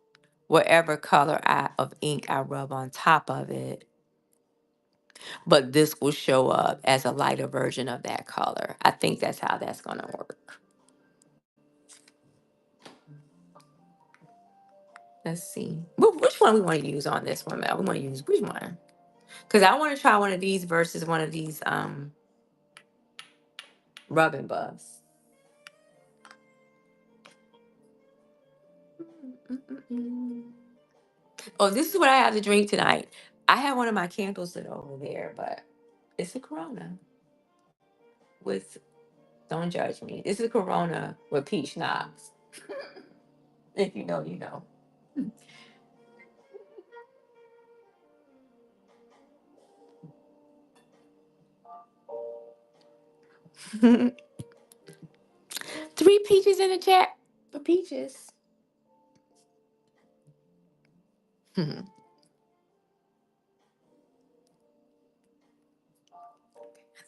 whatever color of ink I rub on top of it, but this will show up as a lighter version of that color. I think that's how that's going to work. Let's see. Which one we want to use on this one, Mel? We want to use which one? Because I want to try one of these versus one of these rubbing buffs. Mm-mm-mm. Oh, this is what I have to drink tonight. I have one of my candles that are over there, but it's a Corona with, don't judge me. This is a Corona with peach schnapps. If you know, you know. 3 peaches in the chat for peaches. I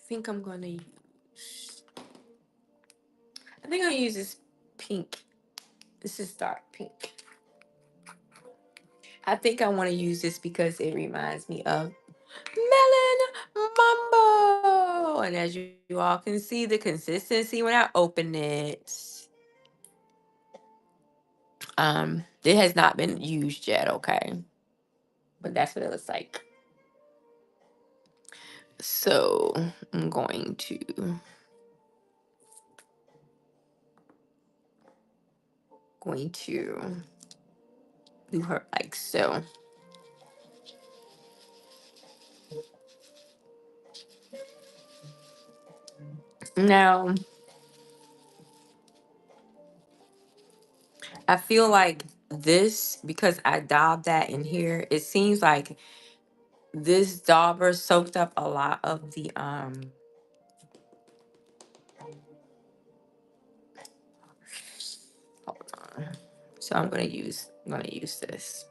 think I'm gonna use. I think I'll use this pink. This is dark pink. I think I want to use this because it reminds me of Melon Mambo. And as you all can see, the consistency when I open it, it has not been used yet. Okay, but that's what it looks like. So I'm going to do her like so. Now I feel like this, because I daubed that in here, it seems like this dauber soaked up a lot of the hold on. So I'm gonna use this.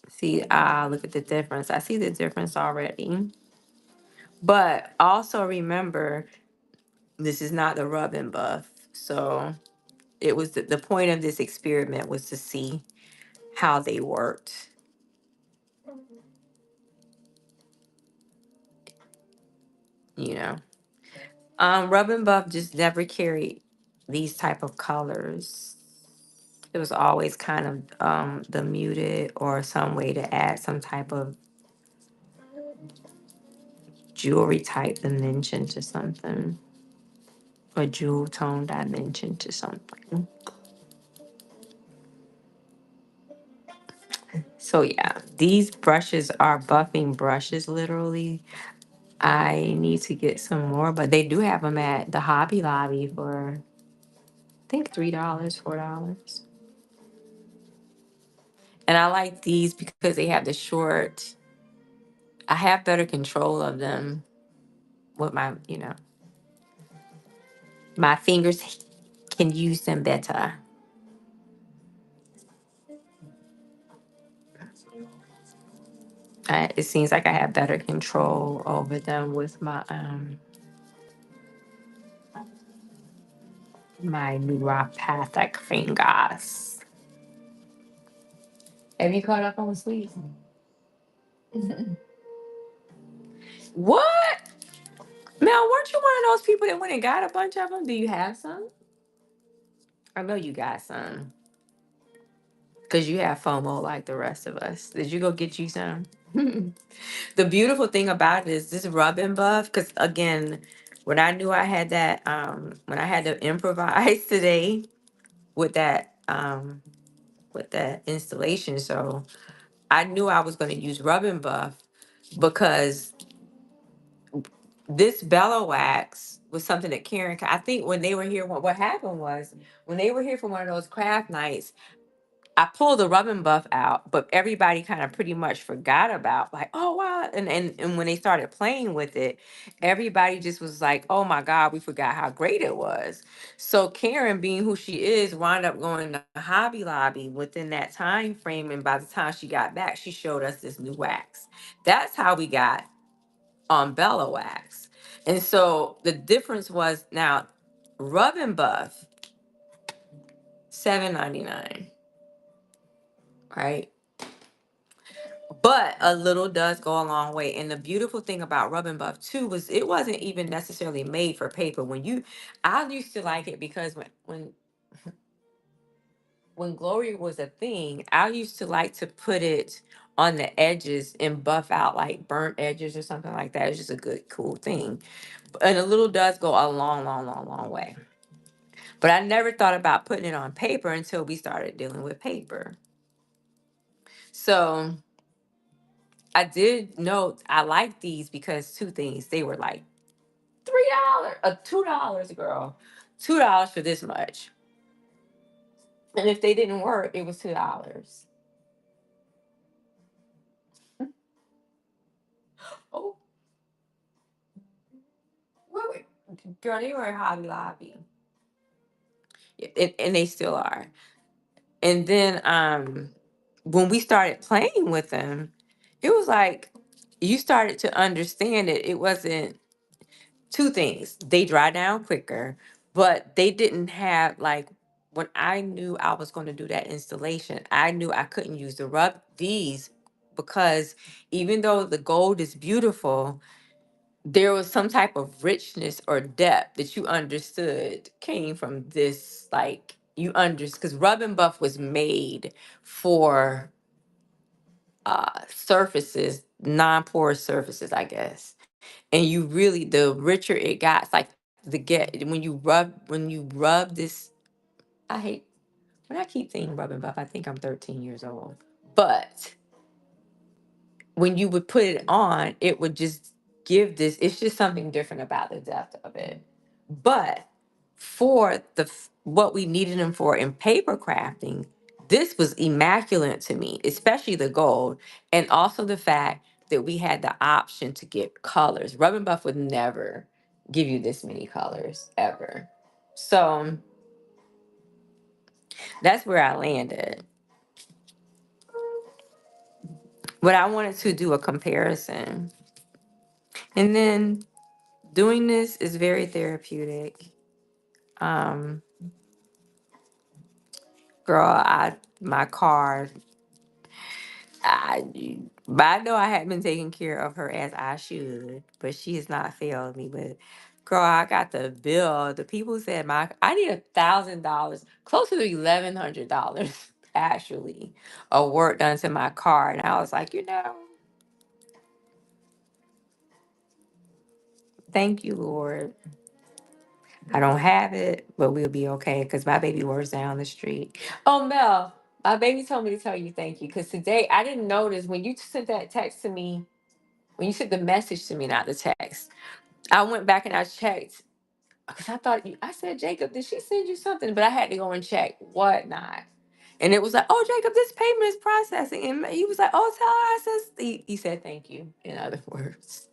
See, look at the difference. I see the difference already. But also remember, this is not the rub and buff. So it was the point of this experiment was to see how they worked, you know. Rub and buff just never carried these type of colors. It was always kind of the muted or some way to add some type of jewelry type dimension to something, or jewel tone dimension to something. So yeah, these brushes are buffing brushes literally. I need to get some more, but they do have them at the Hobby Lobby for I think $3, $4. And I like these because they have the short. I have better control of them with my fingers can use them better. It seems like I have better control over them with my neuropathic fingers. Have you caught up on the sleeves? What? Mel, weren't you one of those people that went and got a bunch of them? Do you have some? I know you got some. Because you have FOMO like the rest of us. Did you go get you some? The beautiful thing about it is this rub and buff. Because again, when I knew I had that, when I had to improvise today with that installation, so I knew I was going to use rub and buff because this Bella wax was something that I think when they were here, what happened was when they were here for one of those craft nights, I pulled the Rub and Buff out, but everybody kind of pretty much forgot about, like, oh wow. And when they started playing with it, everybody just was like, oh my God, we forgot how great it was. So Karen, being who she is, wound up going to Hobby Lobby within that time frame. And by the time she got back, she showed us this new wax. That's how we got Bella wax. And so the difference was now Rub and Buff, $7.99, right? But a little does go a long way. And the beautiful thing about Rub and Buff too was it wasn't even necessarily made for paper. I used to like it because when Glory was a thing, I used to like to put it on the edges and buff out like burnt edges or something like that. It's just a good, cool thing. And a little does go a long, long, long, long way. But I never thought about putting it on paper until we started dealing with paper. So I did note I like these because two things. They were like $3, $2, girl. $2 for this much. And if they didn't work, it was $2. Oh, wait. Girl, they were at Hobby Lobby. Yeah, and they still are. And then when we started playing with them, it was like you started to understand that it wasn't two things. They dry down quicker, but they didn't have like when I knew I was going to do that installation, I knew I couldn't use the rub these because even though the gold is beautiful, there was some type of richness or depth that you understood came from this, like you understood because Rub and Buff was made for surfaces, non-porous surfaces, I guess. And you really, the richer it got, it's like the get when you rub this. I hate when I keep saying Rub and Buff. I think I'm 13 years old, but when you would put it on, it would just give this. It's just something different about the depth of it. But for what we needed them for in paper crafting, this was immaculate to me, especially the gold, and also the fact that we had the option to get colors. Rub and Buff would never give you this many colors ever. So that's where I landed. But I wanted to do a comparison. And then doing this is very therapeutic. Um, girl, my car, but I know I hadn't been taking care of her as I should, but she has not failed me. But girl, I got the bill. The people said I need $1,000, closer to $1,100 actually, of work done to my car, and I was like, thank you, Lord. I don't have it, but we'll be okay because my baby works down the street. Oh, Mel, my baby told me to tell you thank you because today I didn't notice when you sent that text to me, when you sent the message to me, not the text. I went back and I checked because I said, Jacob, did she send you something? But I had to go and check whatnot. And it was like, oh, Jacob, this payment is processing. And he was like, oh, tell her I said, he said thank you, in other words.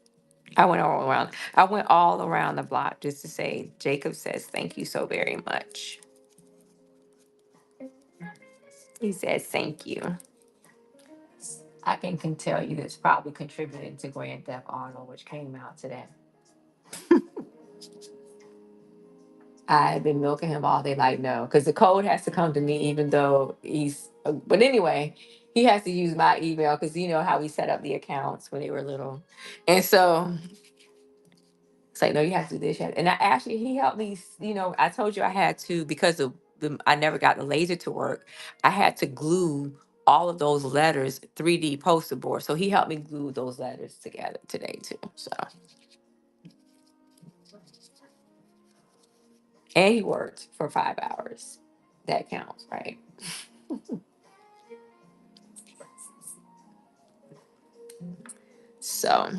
I went all around the block just to say, Jacob says thank you so very much. He says thank you. I can tell you that's probably contributing to Grand Theft Auto, which came out today. I've been milking him all day, like no, because the code has to come to me, even though he's. But anyway, he has to use my email because you know how we set up the accounts when they were little, and so it's like, no, you have to do this. And he helped me. I told you I had to because I never got the laser to work. I had to glue all of those letters 3D poster board. So he helped me glue those letters together today too. So and he worked for 5 hours. That counts, right? So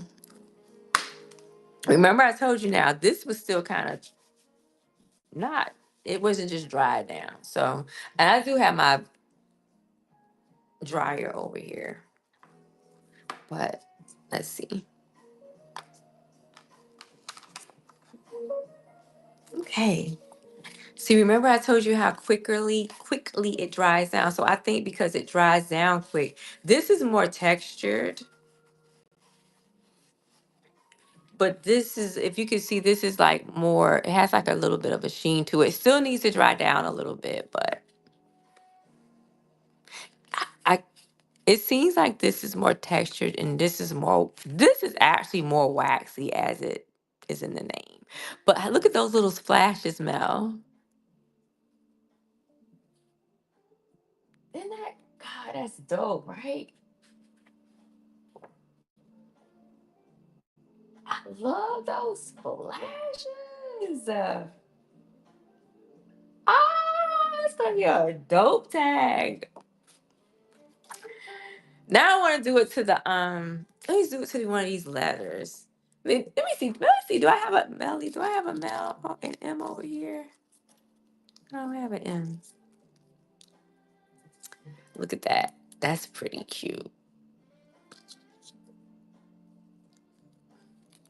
remember, I told you now this was still kind of not. It wasn't just dried down. So and I do have my dryer over here. But let's see. Okay. See, remember I told you how quickly it dries down. So I think because it dries down quick, this is more textured. But this is, if you can see, this is like more, it has like a little bit of a sheen to it. Still needs to dry down a little bit, but I it seems like this is more textured and this is actually more waxy as it is in the name. But look at those little splashes, Mel. Isn't that, God, that's dope, right? I love those splashes. It's gonna be a dope tag. Now I want to do it to the let me do it to one of these letters. Let me see. Let me see. Do I have a Melly? Do I have a Mel an M over here? I don't have an M. Look at that. That's pretty cute.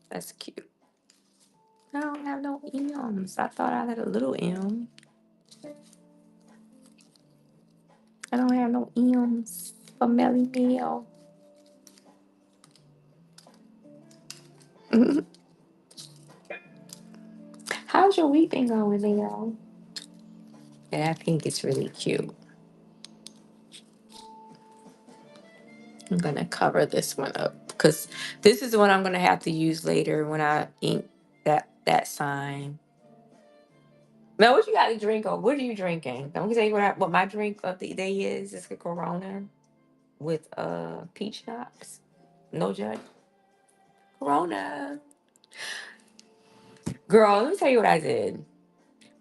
That's cute. I don't have no M's. I thought I had a little M. I don't have no M's for Melly Mel. How's your week been going, Leo? Yeah, I think it's really cute. I'm gonna cover this one up because this is the one I'm gonna have to use later when I ink that sign. Mel, what you got to drink or what are you drinking? Don't tell you what my drink of the day is. It's a Corona with peach schnapps. No judge. Corona. Girl, let me tell you what I did.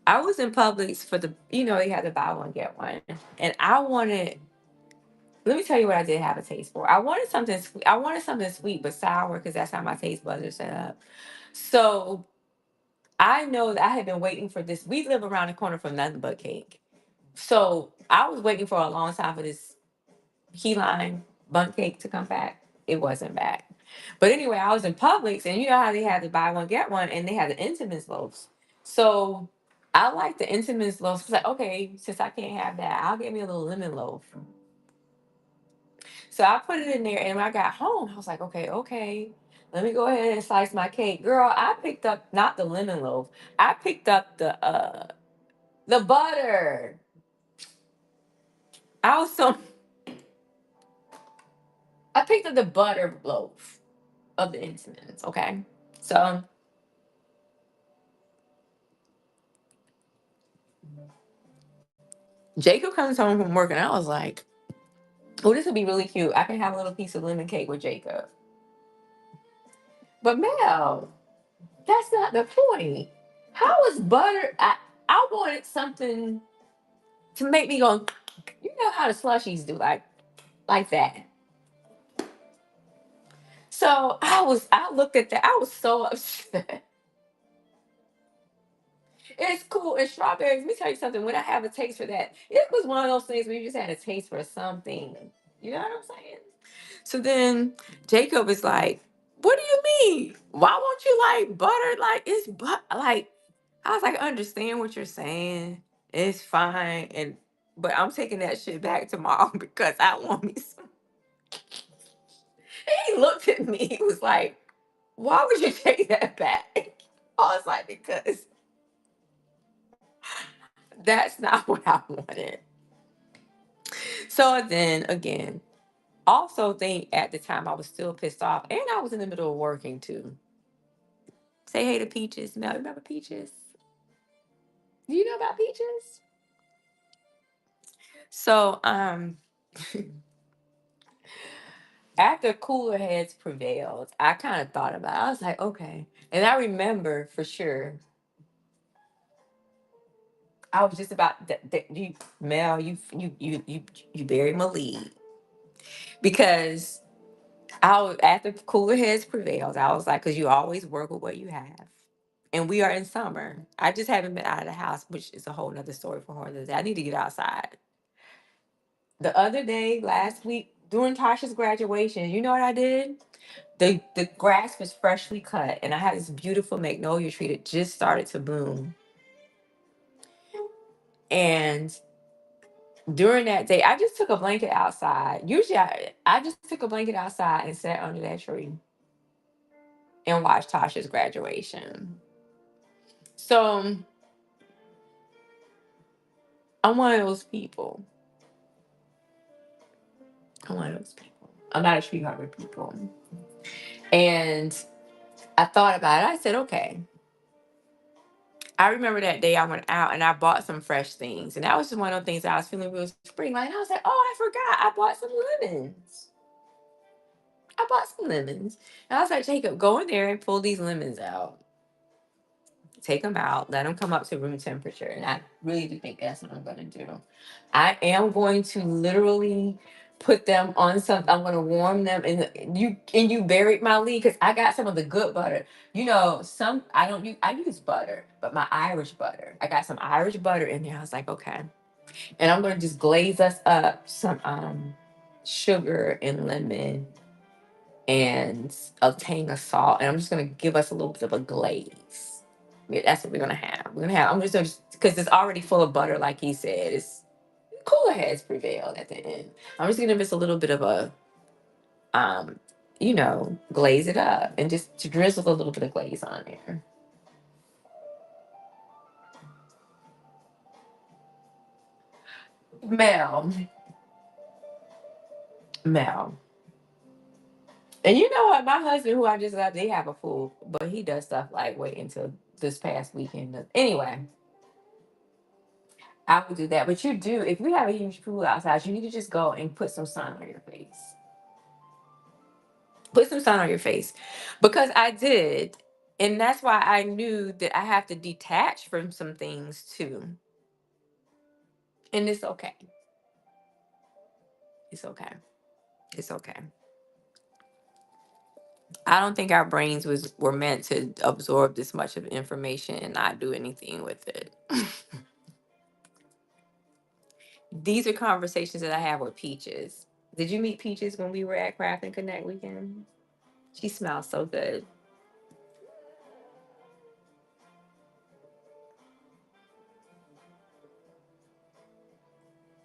I was in Publix for the, they had to buy one, get one. And let me tell you what I did have a taste for. I wanted something sweet. I wanted something sweet but sour because that's how my taste buds are set up. So I know that I had been waiting for this. We live around the corner from nothing but cake. So I was waiting for a long time for this key lime bun cake to come back. It wasn't back. But anyway, I was in Publix and you know how they had to buy one, get one, and they had the Intimus loaves. So I like the Intimus loaves. I was like, okay, since I can't have that, I'll get me a little lemon loaf. So I put it in there, and when I got home, I was like, okay, let me go ahead and slice my cake. Girl, I picked up not the lemon loaf. I picked up the butter. I was so I picked up the butter loaf of the Intimus, okay? So Jacob comes home from work, and I was like, oh, this would be really cute. I can have a little piece of lemon cake with Jacob. But Mel, that's not the point. How is butter? I wanted something to make me go, you know how the slushies do, like that. So I looked at that. I was so upset. It's cool. And strawberries, let me tell you something. When I have a taste for that, it was one of those things where you just had a taste for something. You know what I'm saying? So then Jacob is like, what do you mean? Why won't you like butter? Like it's like I was like, I understand what you're saying. It's fine. But I'm taking that shit back tomorrow because I want me some. He looked at me, he was like, why would you take that back? I was like, because that's not what I wanted. So then again, also think at the time I was still pissed off and I was in the middle of working too. Say hey to Peaches. Mel, remember Peaches? Do you know about Peaches? So after cooler heads prevailed, I kind of thought about it. I was like, okay. And I remember for sure, I was just about you, Mel, you buried my lead. Because after cooler heads prevailed, I was like, because you always work with what you have. And we are in summer. I just haven't been out of the house, which is a whole nother story for her. I need to get outside. The other day, last week, during Tasha's graduation, you know what I did? The grass was freshly cut, and I had this beautiful magnolia tree that just started to bloom. And during that day, I just took a blanket outside. Usually, I just took a blanket outside and sat under that tree and watched Tasha's graduation. So I'm one of those people. I'm one of those people. I'm not a tree hugger people. And I thought about it. I said, okay. I remember that day I went out and I bought some fresh things. And that was just one of the things that I was feeling real spring. Like, I was like, oh, I forgot. I bought some lemons. I bought some lemons. And I was like, Jacob, go in there and pull these lemons out. Take them out, let them come up to room temperature. And I really do think that's what I'm going to do. I am going to literally put them on some. I'm going to warm them. And you buried my lead because I got some of the good butter. You know, some I don't use. I use butter, but my Irish butter. I got some Irish butter in there. I was like, okay, and I'm going to just glaze us up some sugar and lemon and a tang of salt, and I'm just gonna give us a little bit of a glaze. Yeah, that's what we're gonna have. We're gonna have. I'm just gonna because it's already full of butter, like he said. It's cooler heads prevailed at the end. I'm just gonna give us a little bit of a um, glaze it up and just to drizzle a little bit of glaze on there. Mel, Mel, and you know what? My husband, who I just left, they have a pool, but he does stuff like wait until this past weekend. Anyway, I would do that. But you do, if you have a huge pool outside, you need to just go and put some sun on your face. Put some sun on your face. Because I did. And that's why I knew that I have to detach from some things too. And it's okay. It's okay. It's okay. I don't think our brains were meant to absorb this much of information and not do anything with it. These are conversations that I have with Peaches. Did you meet Peaches when we were at Craft and Connect weekend? She smells so good.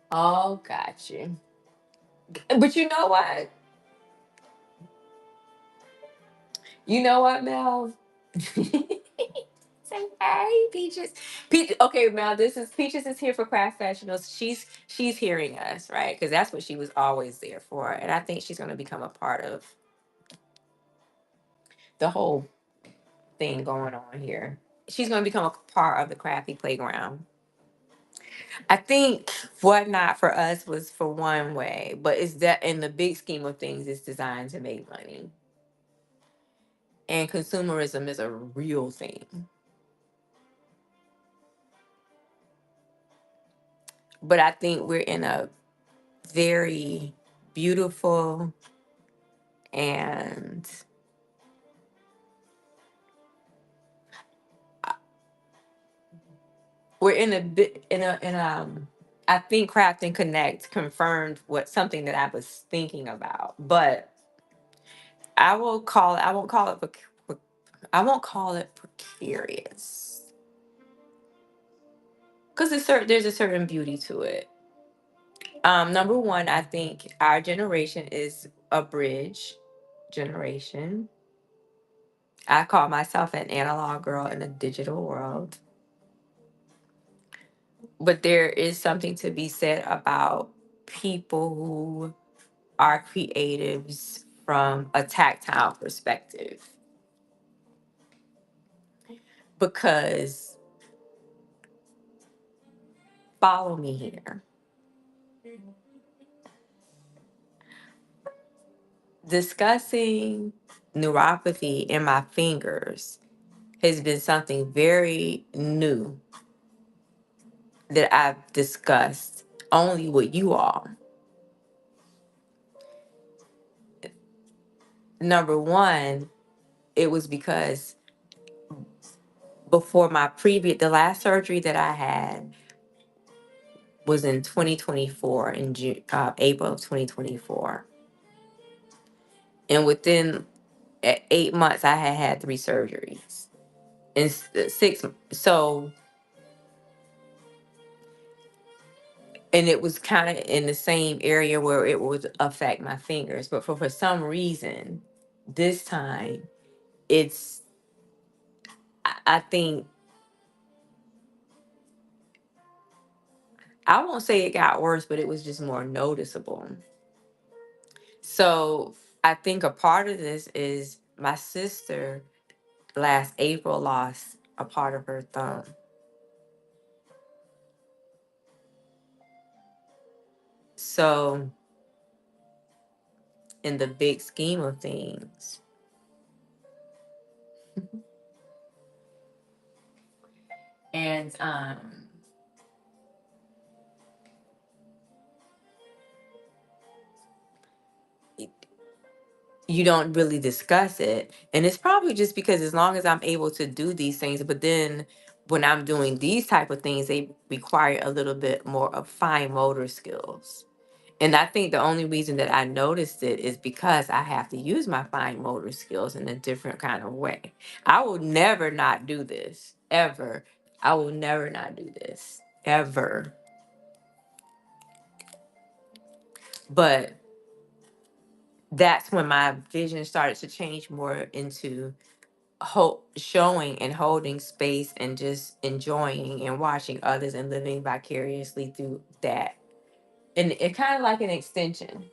Oh, got you. But you know what? You know what, Mel? Say hey, Peaches. Okay, Mel. This is Peaches is here for Craft Professionals. She's hearing us, right? Because that's what she was always there for, and I think she's going to become a part of the whole thing going on here. She's going to become a part of the Crafty Playground. I think Whatnot for us was for one way, but it's that in the big scheme of things, it's designed to make money, and consumerism is a real thing. But I think we're in a very beautiful and we're in a bit in I think Craft and Connect confirmed what something that I was thinking about. But I won't call it I won't call it precarious. Because there's a certain beauty to it. Number one, I think our generation is a bridge generation. I call myself an analog girl in a digital world. But there is something to be said about people who are creatives from a tactile perspective. Because follow me here. Discussing neuropathy in my fingers has been something very new that I've discussed only with you all. Number one, it was because before the last surgery that I had, was in 2024 in April of 2024, and within 8 months I had had 3 surgeries in 6. So, and it was kind of in the same area where it would affect my fingers, but for some reason, this time it's I think I won't say it got worse, but it was just more noticeable. So I think a part of this is my sister last April lost a part of her thumb. So in the big scheme of things, and you don't really discuss it. And it's probably just because as long as I'm able to do these things, but then when I'm doing these type of things, they require a little bit more of fine motor skills. And I think the only reason that I noticed it is because I have to use my fine motor skills in a different kind of way. I will never not do this, ever. I will never not do this, ever. But that's when my vision started to change more into showing and holding space and just enjoying and watching others and living vicariously through that. And it kind of like an extension.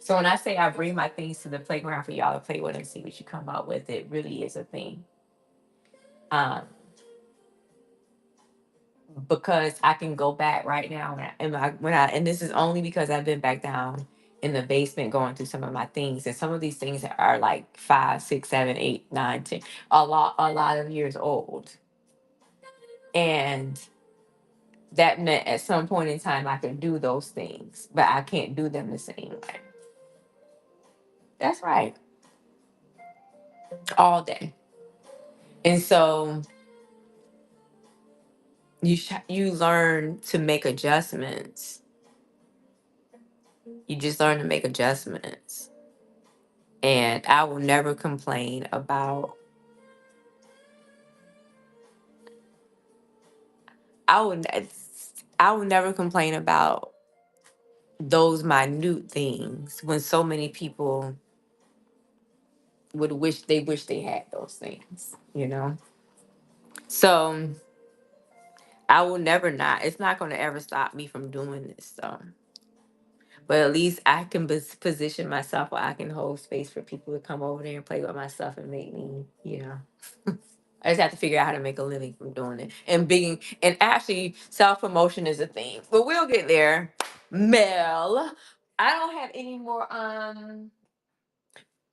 So when I say I bring my things to the playground for y'all to play with and see what you come up with, it really is a thing. Um, because I can go back right now and this is only because I've been back down in the basement going through some of my things, and some of these things are like 5, 6, 7, 8, 9, 10, a lot of years old. And that meant at some point in time I could do those things, but I can't do them the same way. That's right. All day. And so you learn to make adjustments. You just learn to make adjustments. And I will never complain about I would I will never complain about those minute things when so many people would wish they had those things, you know? So I will never not. It's not going to ever stop me from doing this. So, but at least I can position myself where I can hold space for people to come over there and play with my stuff and make me, I just have to figure out how to make a living from doing it. And actually, self promotion is a thing, but we'll get there. Mel, I don't have any more.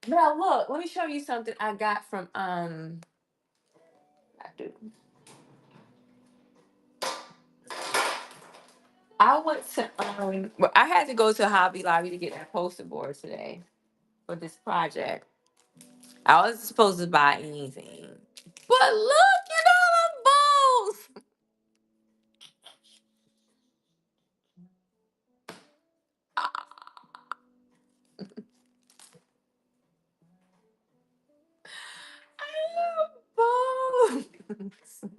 Mel, look, let me show you something I got from I do. I went to well, I had to go to Hobby Lobby to get that poster board today for this project. I wasn't supposed to buy anything, but look at all the bowls. I love bowls.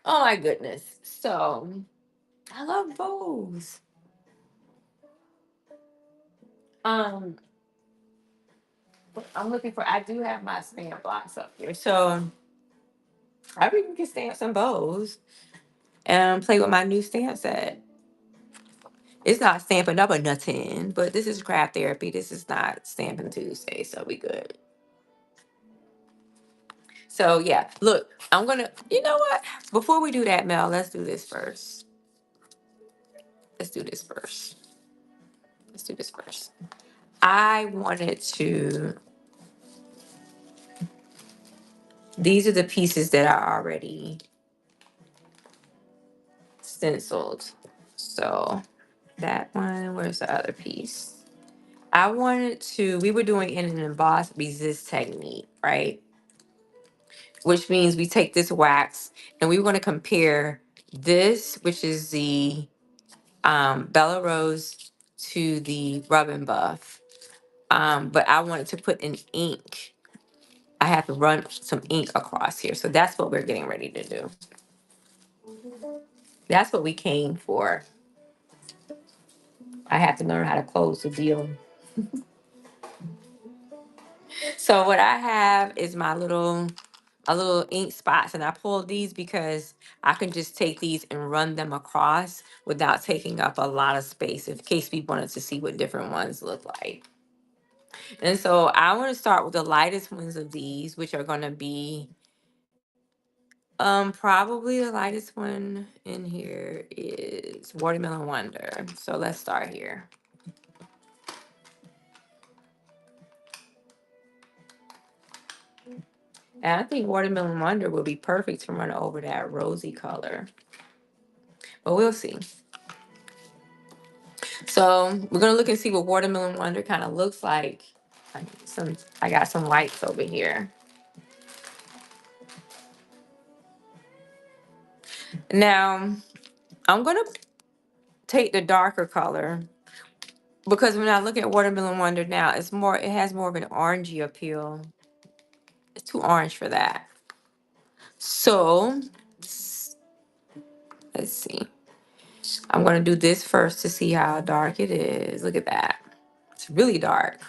Oh my goodness! So I love bowls. Um, I'm looking for. I do have my stamp blocks up here, so I really can stamp some bows and play with my new stamp set. It's not Stampin' Up or nothing, but this is craft therapy. This is not Stampin' Tuesday, so we good. So yeah, look, I'm gonna. You know what? Before we do that, Mel, let's do this first. Let's do this first. Let's do this first. I wanted to. These are the pieces that are already stenciled. So that one. Where's the other piece? I wanted to. We were doing in an emboss resist technique, right? Which means we take this wax and we want to compare this, which is the Bella Rose, to the Rub and Buff. But I wanted to put in ink. I have to run some ink across here. So that's what we're getting ready to do. That's what we came for. I have to learn how to close the deal. So what I have is my little a little ink spots, and I pulled these because I can just take these and run them across without taking up a lot of space in case we wanted to see what different ones look like. And so I want to start with the lightest ones of these, which are going to be probably the lightest one in here is Watermelon Wonder. So let's start here. And I think Watermelon Wonder will be perfect to run over that rosy color. But we'll see. So we're gonna look and see what Watermelon Wonder kind of looks like. I got some whites over here. Now I'm gonna take the darker color because when I look at Watermelon Wonder now, it has more of an orangey appeal. It's too orange for that. So let's see. I'm gonna do this first to see how dark it is. Look at that. It's really dark.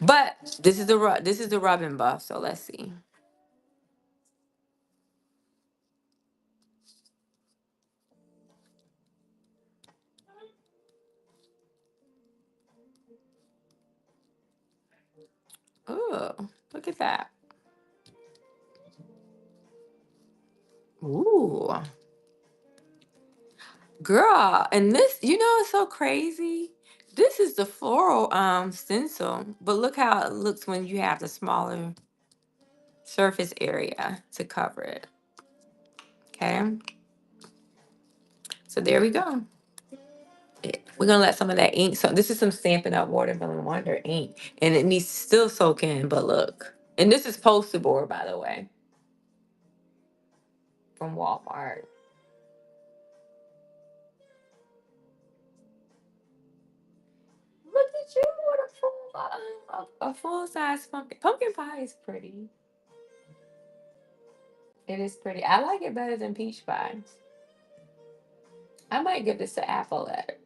But this is the Rub and Buff. So let's see. Oh, look at that. Ooh, girl. And this, it's so crazy. This is the floral stencil, but look how it looks when you have the smaller surface area to cover it. Okay. So there we go. We're gonna let some of that ink. So this is some Stampin' Up! Watermelon Wonder ink, and it needs to still soak in. But look, and this is poster board, by the way, from Walmart. Look at you with a full size pumpkin. Pumpkin pie is pretty. It is pretty. I like it better than peach pie. I might give this to apple at.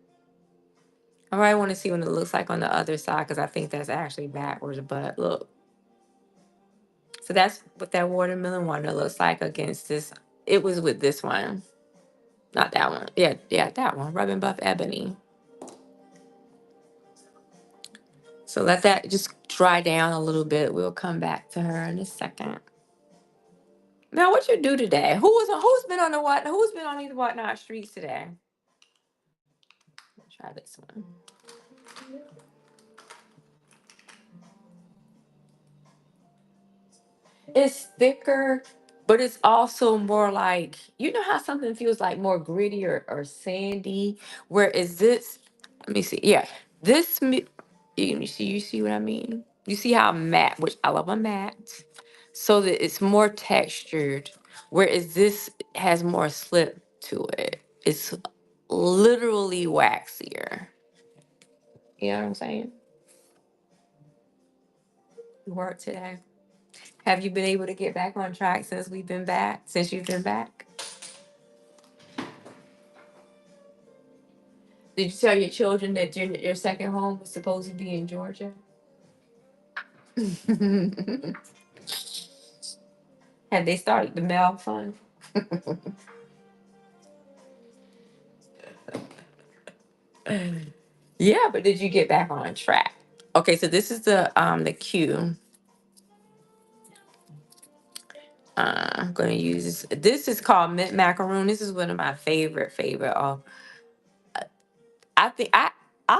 I might want to see what it looks like on the other side because I think that's actually backwards. But look, so that's what that Watermelon Wonder looks like against this. It was with this one, not that one. Yeah, yeah, that one. Rub and Buff Ebony. So let that just dry down a little bit. We'll come back to her in a second. Now, what you do today? Who's been on the what? Who's been on these whatnot streets today? Let's try this one. It's thicker, but it's also more like how something feels like more gritty or sandy. Whereas this, let me see. Yeah, you see what I mean? You see how matte, which I love a matte, so that it's more textured. Whereas this has more slip to it. It's literally waxier. You know what I'm saying? Work today. Have you been able to get back on track since you've been back? Did you tell your children that your second home was supposed to be in Georgia? Have they started the mail fund? Yeah, but did you get back on track? Okay, so this is the cue. I'm gonna use this. This is called mint macaroon. This is one of my favorite. Oh, I think I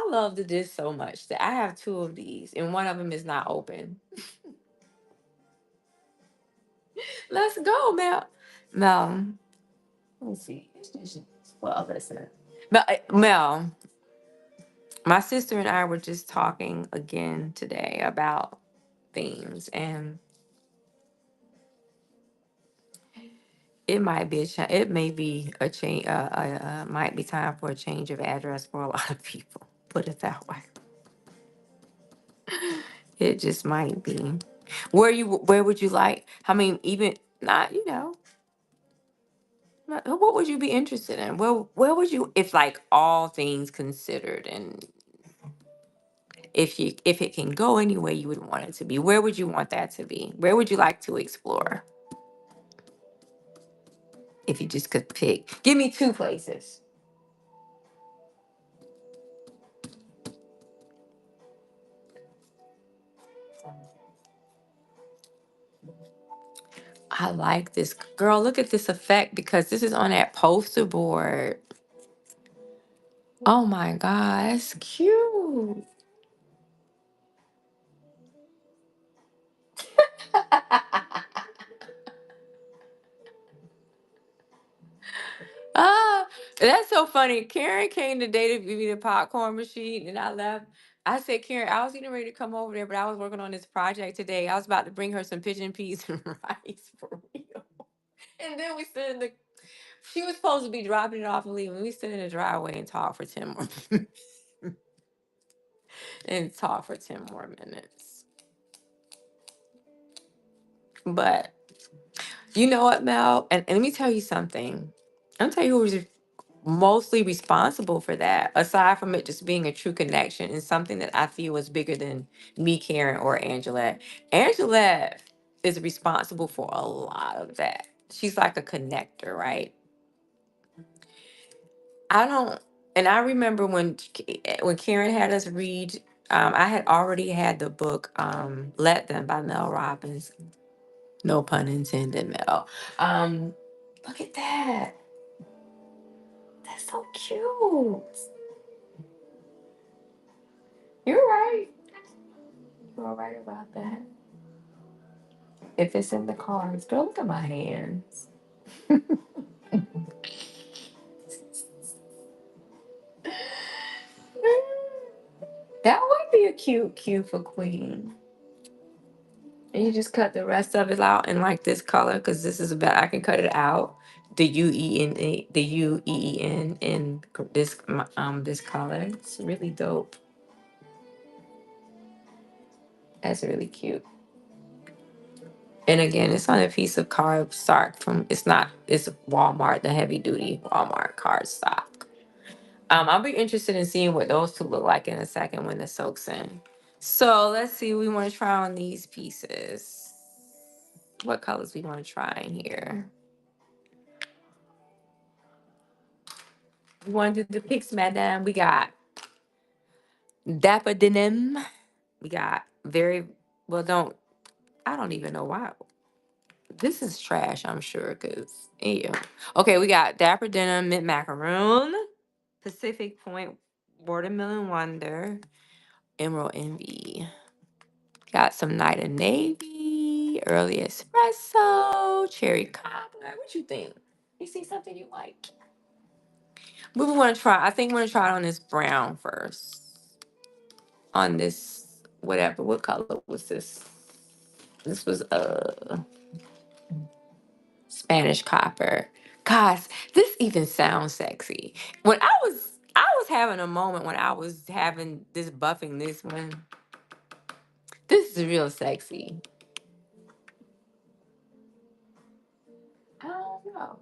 love this so much that I have two of these, and one of them is not open. Let's go, Mel. Mel, let's see. Well, listen. Mel, my sister and I were just talking again today about things, and it might be it may be a change. Might be time for a change of address for a lot of people. Put it that way. It just might be. Where would you like? I mean, even not. What would you be interested in? Where would you, if like all things considered, and if it can go any way you would want it to be, where would you want that to be? Where would you like to explore? If you just could pick, give me two places. I like this. Girl, look at this effect because this is on that poster board. Oh my God, it's cute. Ah, that's so funny. Karen came today to give me the popcorn machine and I left. I said, Karen, I was getting ready to come over there, but I was working on this project today. I was about to bring her some pigeon peas and rice for real. And then we stood in the, she was supposed to be dropping it off and leaving. We stood in the driveway and talked for 10 more and talked for 10 more minutes. But you know what, Mel? And let me tell you something. I'll tell you who was mostly responsible for that, aside from it just being a true connection and something that I feel is bigger than me, Karen, or Angelette. Angelette is responsible for a lot of that. She's like a connector, right? I don't, and I remember when Karen had us read. I had already had the book "Let Them" by Mel Robbins. No pun intended, Mel. Um, Look at that. That's so cute. You're right. You're right about that. If it's in the cards, girl, look at my hands. That would be a cute cue for Queen. And you just cut the rest of it out in like this color because this is about, I can cut it out. The UEEN in this color. It's really dope. That's really cute. And again, it's on a piece of cardstock from, it's Walmart, the heavy duty Walmart cardstock. I'll be interested in seeing what those two look like in a second when the soaks in. So let's see, we want to try on these pieces. What colors we want to try in here? We want to do the picks, madam. We got Dapper Denim. We got very, well, I don't even know why. This is trash, I'm sure, because, yeah. Okay, we got Dapper Denim, Mint Macaroon, Pacific Point, Watermelon Wonder, Emerald Envy. Got some Night of Navy, Early Espresso, Cherry Cobbler. What you think? You see something you like? We want to try. I think we're gonna try it on this brown first. On this whatever. What color was this? This was Spanish copper. Gosh, this even sounds sexy. I was having a moment when I was having this buffing this one. This is real sexy. I don't know.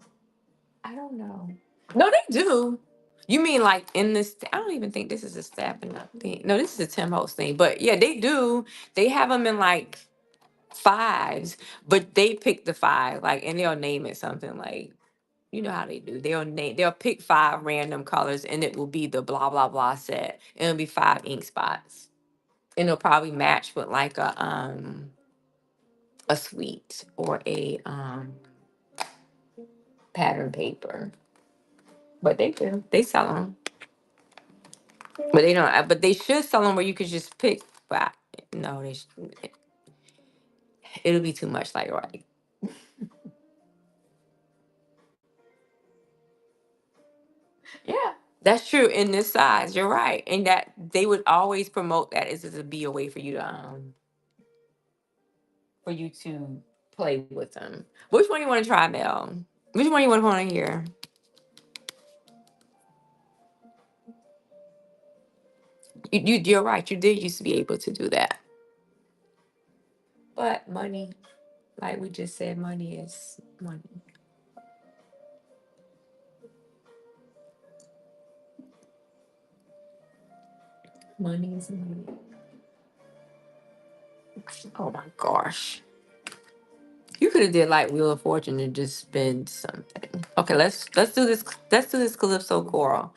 I don't know. No, they do. You mean like in this? I don't even think this is a stamping up thing. No, this is a Tim Holtz thing. But yeah, they do. They have them in like fives, but they pick the five, like, and they'll name it something like, you know how they do. They'll pick five random colors, and it will be the blah blah blah set. And it'll be five ink spots, and it'll probably match with like a suite or a pattern paper. But they do. They sell them. But they don't. But they should sell them where you could just pick. But no, it'll be too much. Like, right? Yeah, that's true. In this size, you're right, and that they would always promote that as to be a way for you to play with them. Which one you want to try, Mel? Which one you want to put on here? You're right. You did used to be able to do that. But money, like we just said, money is money. Money is money. Oh my gosh. You could have did like Wheel of Fortune and just spend something. Okay, let's do this. Let's do this Calypso coral.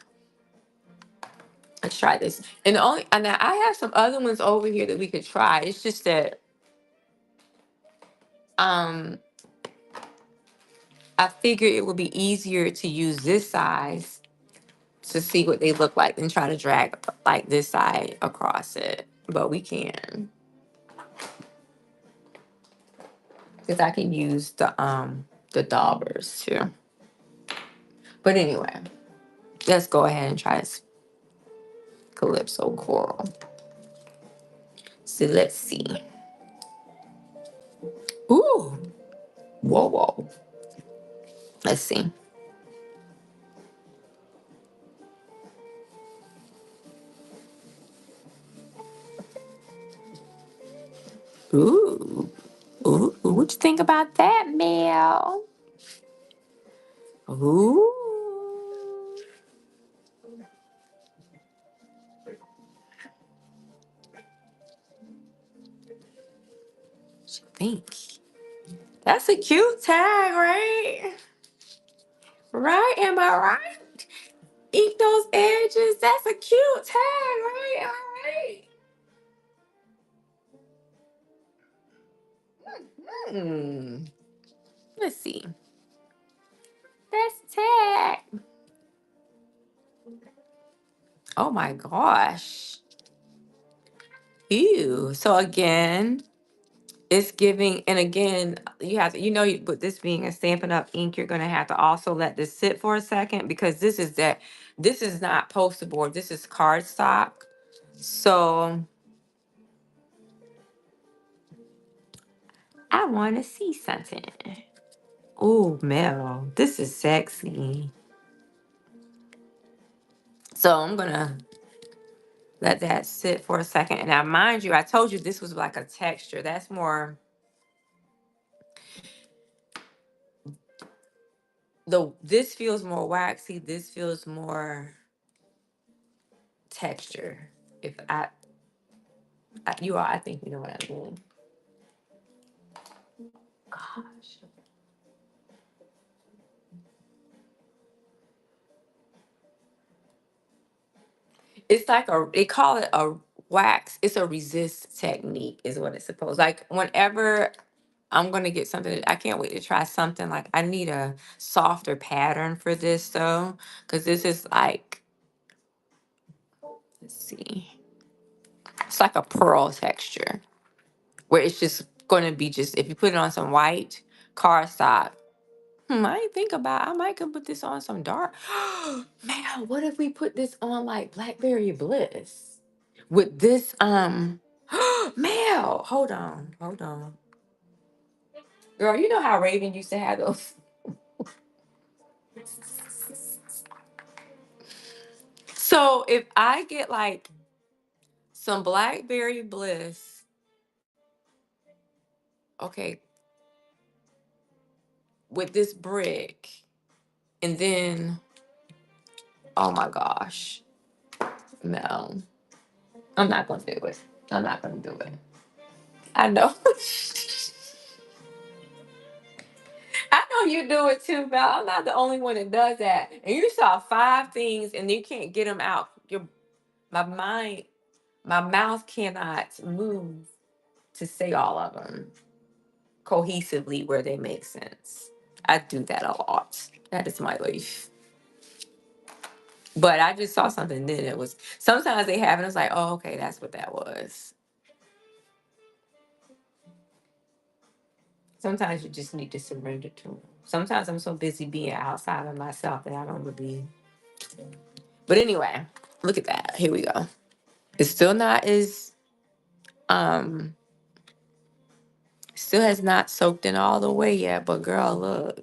Let's try this. And I have some other ones over here that we could try. It's just that um I figured it would be easier to use this size to see what they look like than try to drag like this side across it. But we can. Because I can use the daubers too. But anyway, let's go ahead and try this Calypso coral. So let's see. Ooh, whoa, whoa. Let's see. Ooh, ooh, what you think about that, Mel? Ooh, what you think? That's a cute tag, right? Right? Am I right? Eat those edges. That's a cute tag, right? All right. Hmm. Let's see. That's tag. Oh my gosh. Ew. So again, it's giving, and again, you have to, with this being a Stampin' Up! Ink, you're gonna have to also let this sit for a second because this is not poster board. This is cardstock. So I want to see something. Oh, Mel, this is sexy. So I'm gonna let that sit for a second. And now, mind you, I told you this was like a texture. That's more this feels more waxy. This feels more texture. If I think you know what I mean. Gosh, it's like they call it a wax. It's a resist technique, is what it's supposed. Like whenever I'm gonna get something, I can't wait to try something. Like I need a softer pattern for this though, because this is like, let's see, it's like a pearl texture where it's just gonna be just if you put it on some white cardstock. I didn't think about. I might could put this on some dark. Man, what if we put this on like Blackberry Bliss with this? Mel, hold on, girl. You know how Raven used to have those. So if I get like some Blackberry Bliss, okay, with this brick, and then oh my gosh, Mel, I'm not gonna do it. I'm not gonna do it. I know. I know you do it too, Val. I'm not the only one that does that. And you saw five things and you can't get them out. My mind, my mouth cannot move to say all of them cohesively where they make sense. I do that a lot. That is my life. But I just saw something then. It was sometimes they have it. It's like, oh, okay, that's what that was. Sometimes you just need to surrender to them. Sometimes I'm so busy being outside of myself that I don't really. But anyway, look at that. Here we go. It's still not as um still has not soaked in all the way yet, but girl, look.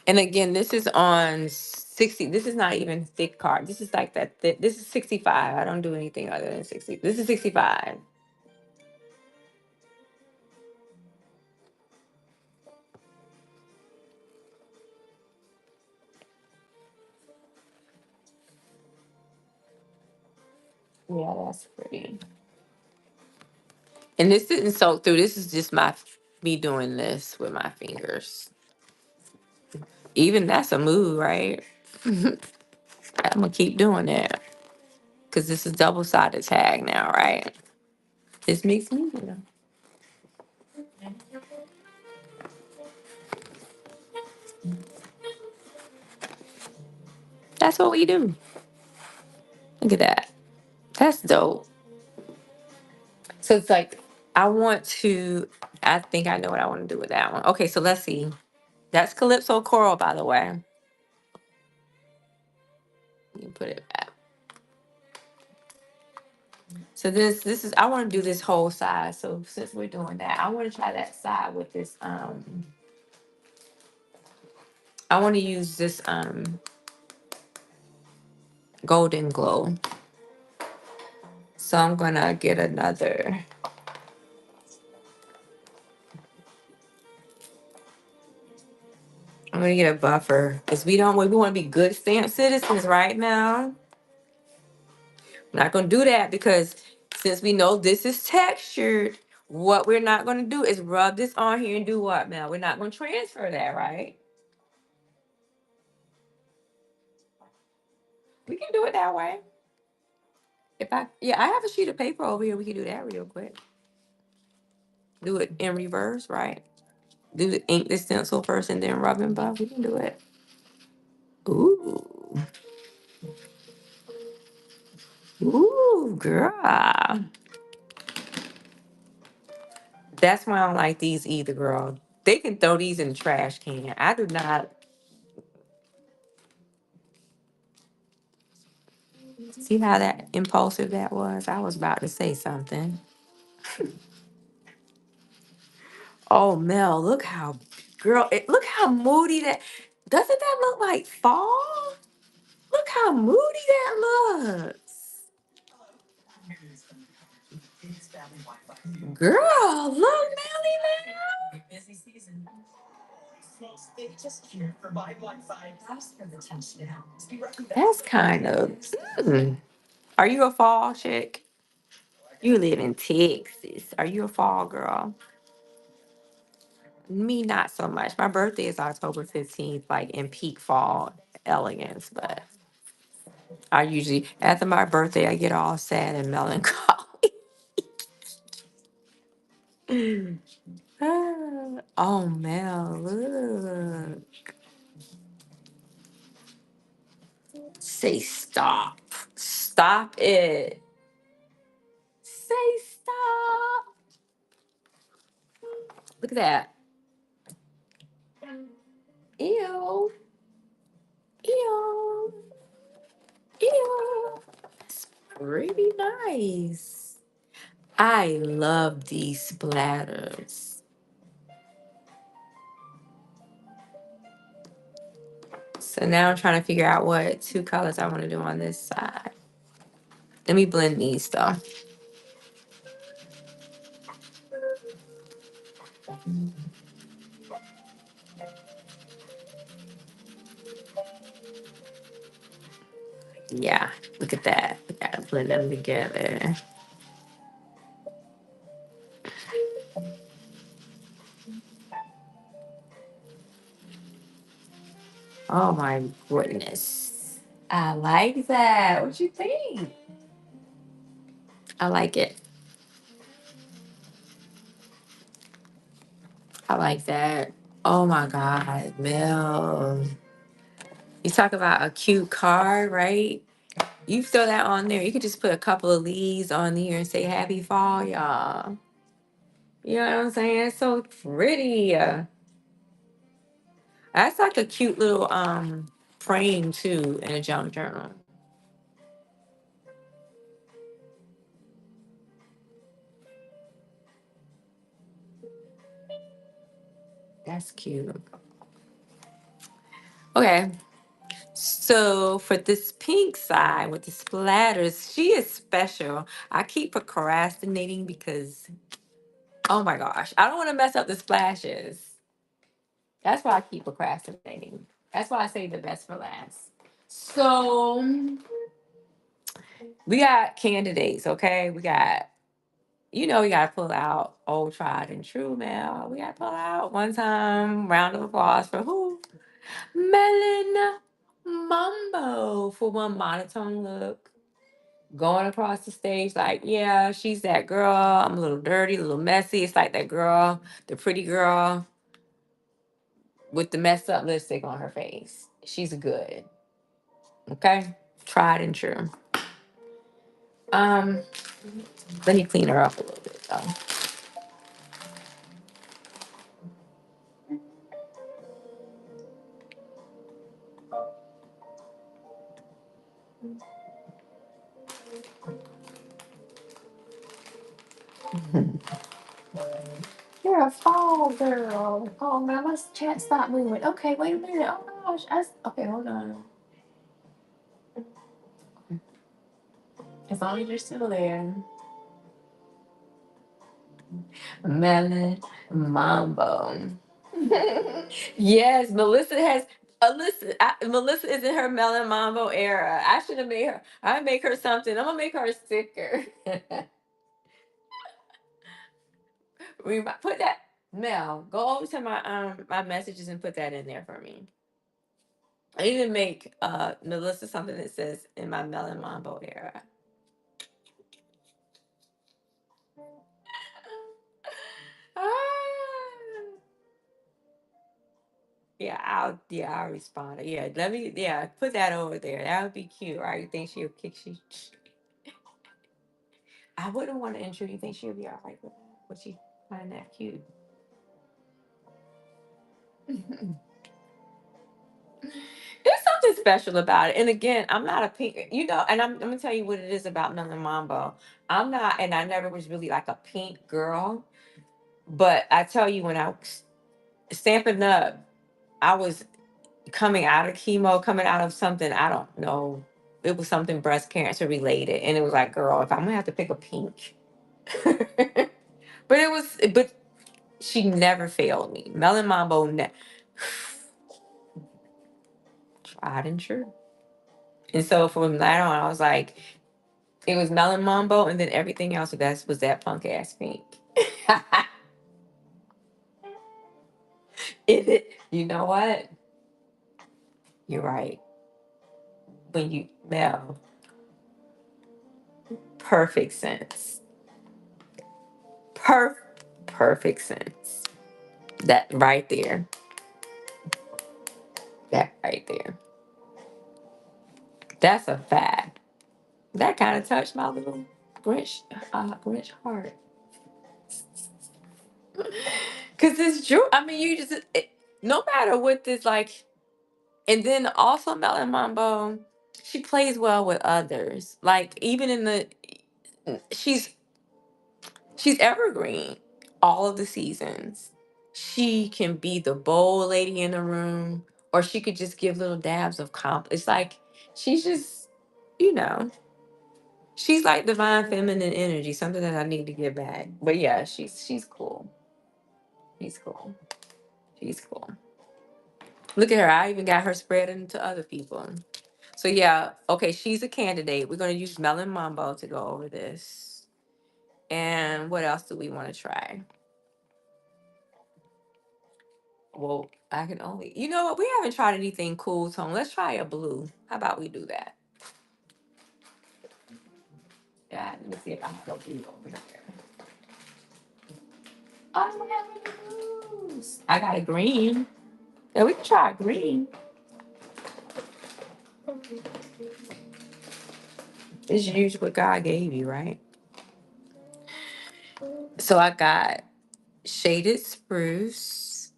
And again, this is on 60. This is not even thick card. This is like that. This is 65. I don't do anything other than 60. This is 65. Yeah, that's pretty. And this didn't soak through. This is just me doing this with my fingers. Even that's a move, right? I'm gonna keep doing that because this is double-sided tag now, right? This makes me, that's what we do. Look at that. That's dope. So it's like I want to. I think I know what I want to do with that one. Okay, so let's see. That's Calypso Coral, by the way. You put it back. So this is I want to do this whole side. So since we're doing that, I want to try that side with this. I want to use this golden glow. So I'm gonna get another. I'm gonna get a buffer because we want to be good stamp citizens right now. I'm not gonna do that because since we know this is textured, what we're not gonna do is rub this on here and do what, Mel? We're not gonna transfer that, right? We can do it that way. Yeah, I have a sheet of paper over here. We can do that real quick. Do it in reverse, right? Do the ink the stencil first and then rub and buff. We can do it. Ooh, ooh, girl. That's why I don't like these either, girl. They can throw these in the trash can. I do not see how that impulsive that was. I was about to say something. Oh, Mel, look how, girl, look how moody that. Doesn't that look like fall? Look how moody that looks. Girl, look, Melly, that's kind of. Hmm. Are you a fall chick? You live in Texas. Are you a fall girl? Me, not so much. My birthday is October 15th, like in peak fall elegance, but I usually, after my birthday, I get all sad and melancholy. Oh, Mel, look. Say stop. Stop it. Say stop. Look at that. Ew. Ew. Ew. It's pretty nice. I love these splatters. So now I'm trying to figure out what two colors I want to do on this side. Let me blend these though. Yeah, look at that. We gotta blend them together. Oh my goodness. I like that. What you think? I like it. I like that. Oh my God, Mel. You talk about a cute card, right? You throw that on there. You could just put a couple of leaves on here and say happy fall, y'all. You know what I'm saying? It's so pretty. That's like a cute little frame too in a junk journal. That's cute. Okay. So for this pink side with the splatters, she is special. I keep procrastinating because, oh my gosh, I don't want to mess up the splashes. That's why I keep procrastinating. That's why I say the best for last. So we got candidates, okay? We got to pull out old tried and true, Mel. We got to pull out one time. Round of applause for who? Melon Mambo for one monotone look. Going across the stage, like, yeah, she's that girl. I'm a little dirty, a little messy. It's like that girl, the pretty girl with the messed up lipstick on her face. She's good. Okay? Tried and true. Um, Let me clean her up a little bit though. You're a fall girl. Oh man, my chat stopped moving. Okay, wait a minute. Oh gosh. Okay, hold on. As long as you're still there. Melon Mambo. Yes, Melissa has. Melissa is in her Melon Mambo era. I should have made her. I make her something. I'm gonna make her a sticker. Put that, Mel. Go over to my messages and put that in there for me. I need to make Melissa something that says in my Melon Mambo era. Ah. I'll respond. Yeah, put that over there. That would be cute, right? You think she'll kick she I wouldn't want to intrude. You think she'll be all right with that? Would she find that cute? There's something special about it. And again, I'm not a pink, and I'm gonna tell you what it is about Melon Mambo. I'm not, and I never was really like a pink girl. But I tell you, when I was stamping up, I was coming out of chemo, coming out of something, I don't know. It was something breast cancer related. And it was like, girl, if I'm gonna have to pick a pink. But she never failed me. Melon Mambo tried and true. And so from that on, I was like, it was Melon Mambo, and then everything else was that punk ass pink. Is it? You know what? You're right. When you Mel, perfect sense. Per Perfect sense. That right there. That right there. That's a fact. That kind of touched my little Grinch heart. Cause it's true. I mean, no matter what this like, and then also Melon Mambo, she plays well with others. Like even in the, she's she's evergreen. All of the seasons, she can be the bold lady in the room, or she could just give little dabs of It's like she's just, you know, she's like divine feminine energy, something that I need to get back. But yeah, she's cool. She's cool. She's cool. Look at her. I even got her spreading to other people. So yeah, okay, she's a candidate. We're gonna use Melon Mambo to go over this. And what else do we want to try? Well, I can only, you know what? We haven't tried anything cool tone. Let's try a blue. How about we do that? Yeah, let me see if I can go blue over here. I don't have any blues. I got a green. Yeah, we can try a green. It's usually what God gave you, right? So I got shaded spruce,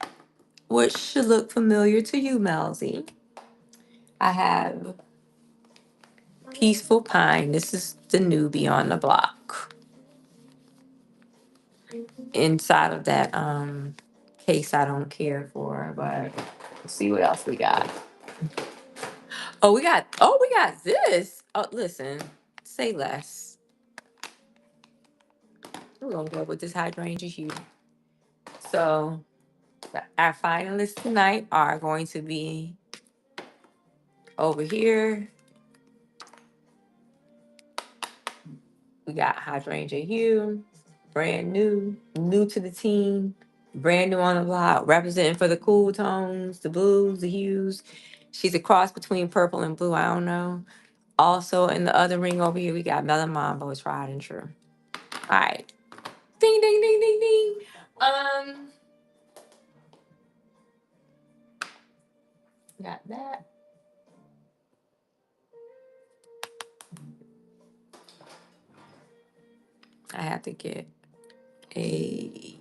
which should look familiar to you, Melzy. I have peaceful pine. This is the newbie on the block. Inside of that case I don't care for, but let's see what else we got. Oh, we got this. Oh, listen, say less. We're gonna go with this hydrangea hue. So our finalists tonight are going to be over here. We got hydrangea hue, brand new, new to the team, brand new on the block, representing for the cool tones, the blues, the hues. She's a cross between purple and blue. I don't know. Also in the other ring over here, we got Melon Mambo. It's tried and true. All right. Ding ding ding ding ding. Um, got that. I have to get a.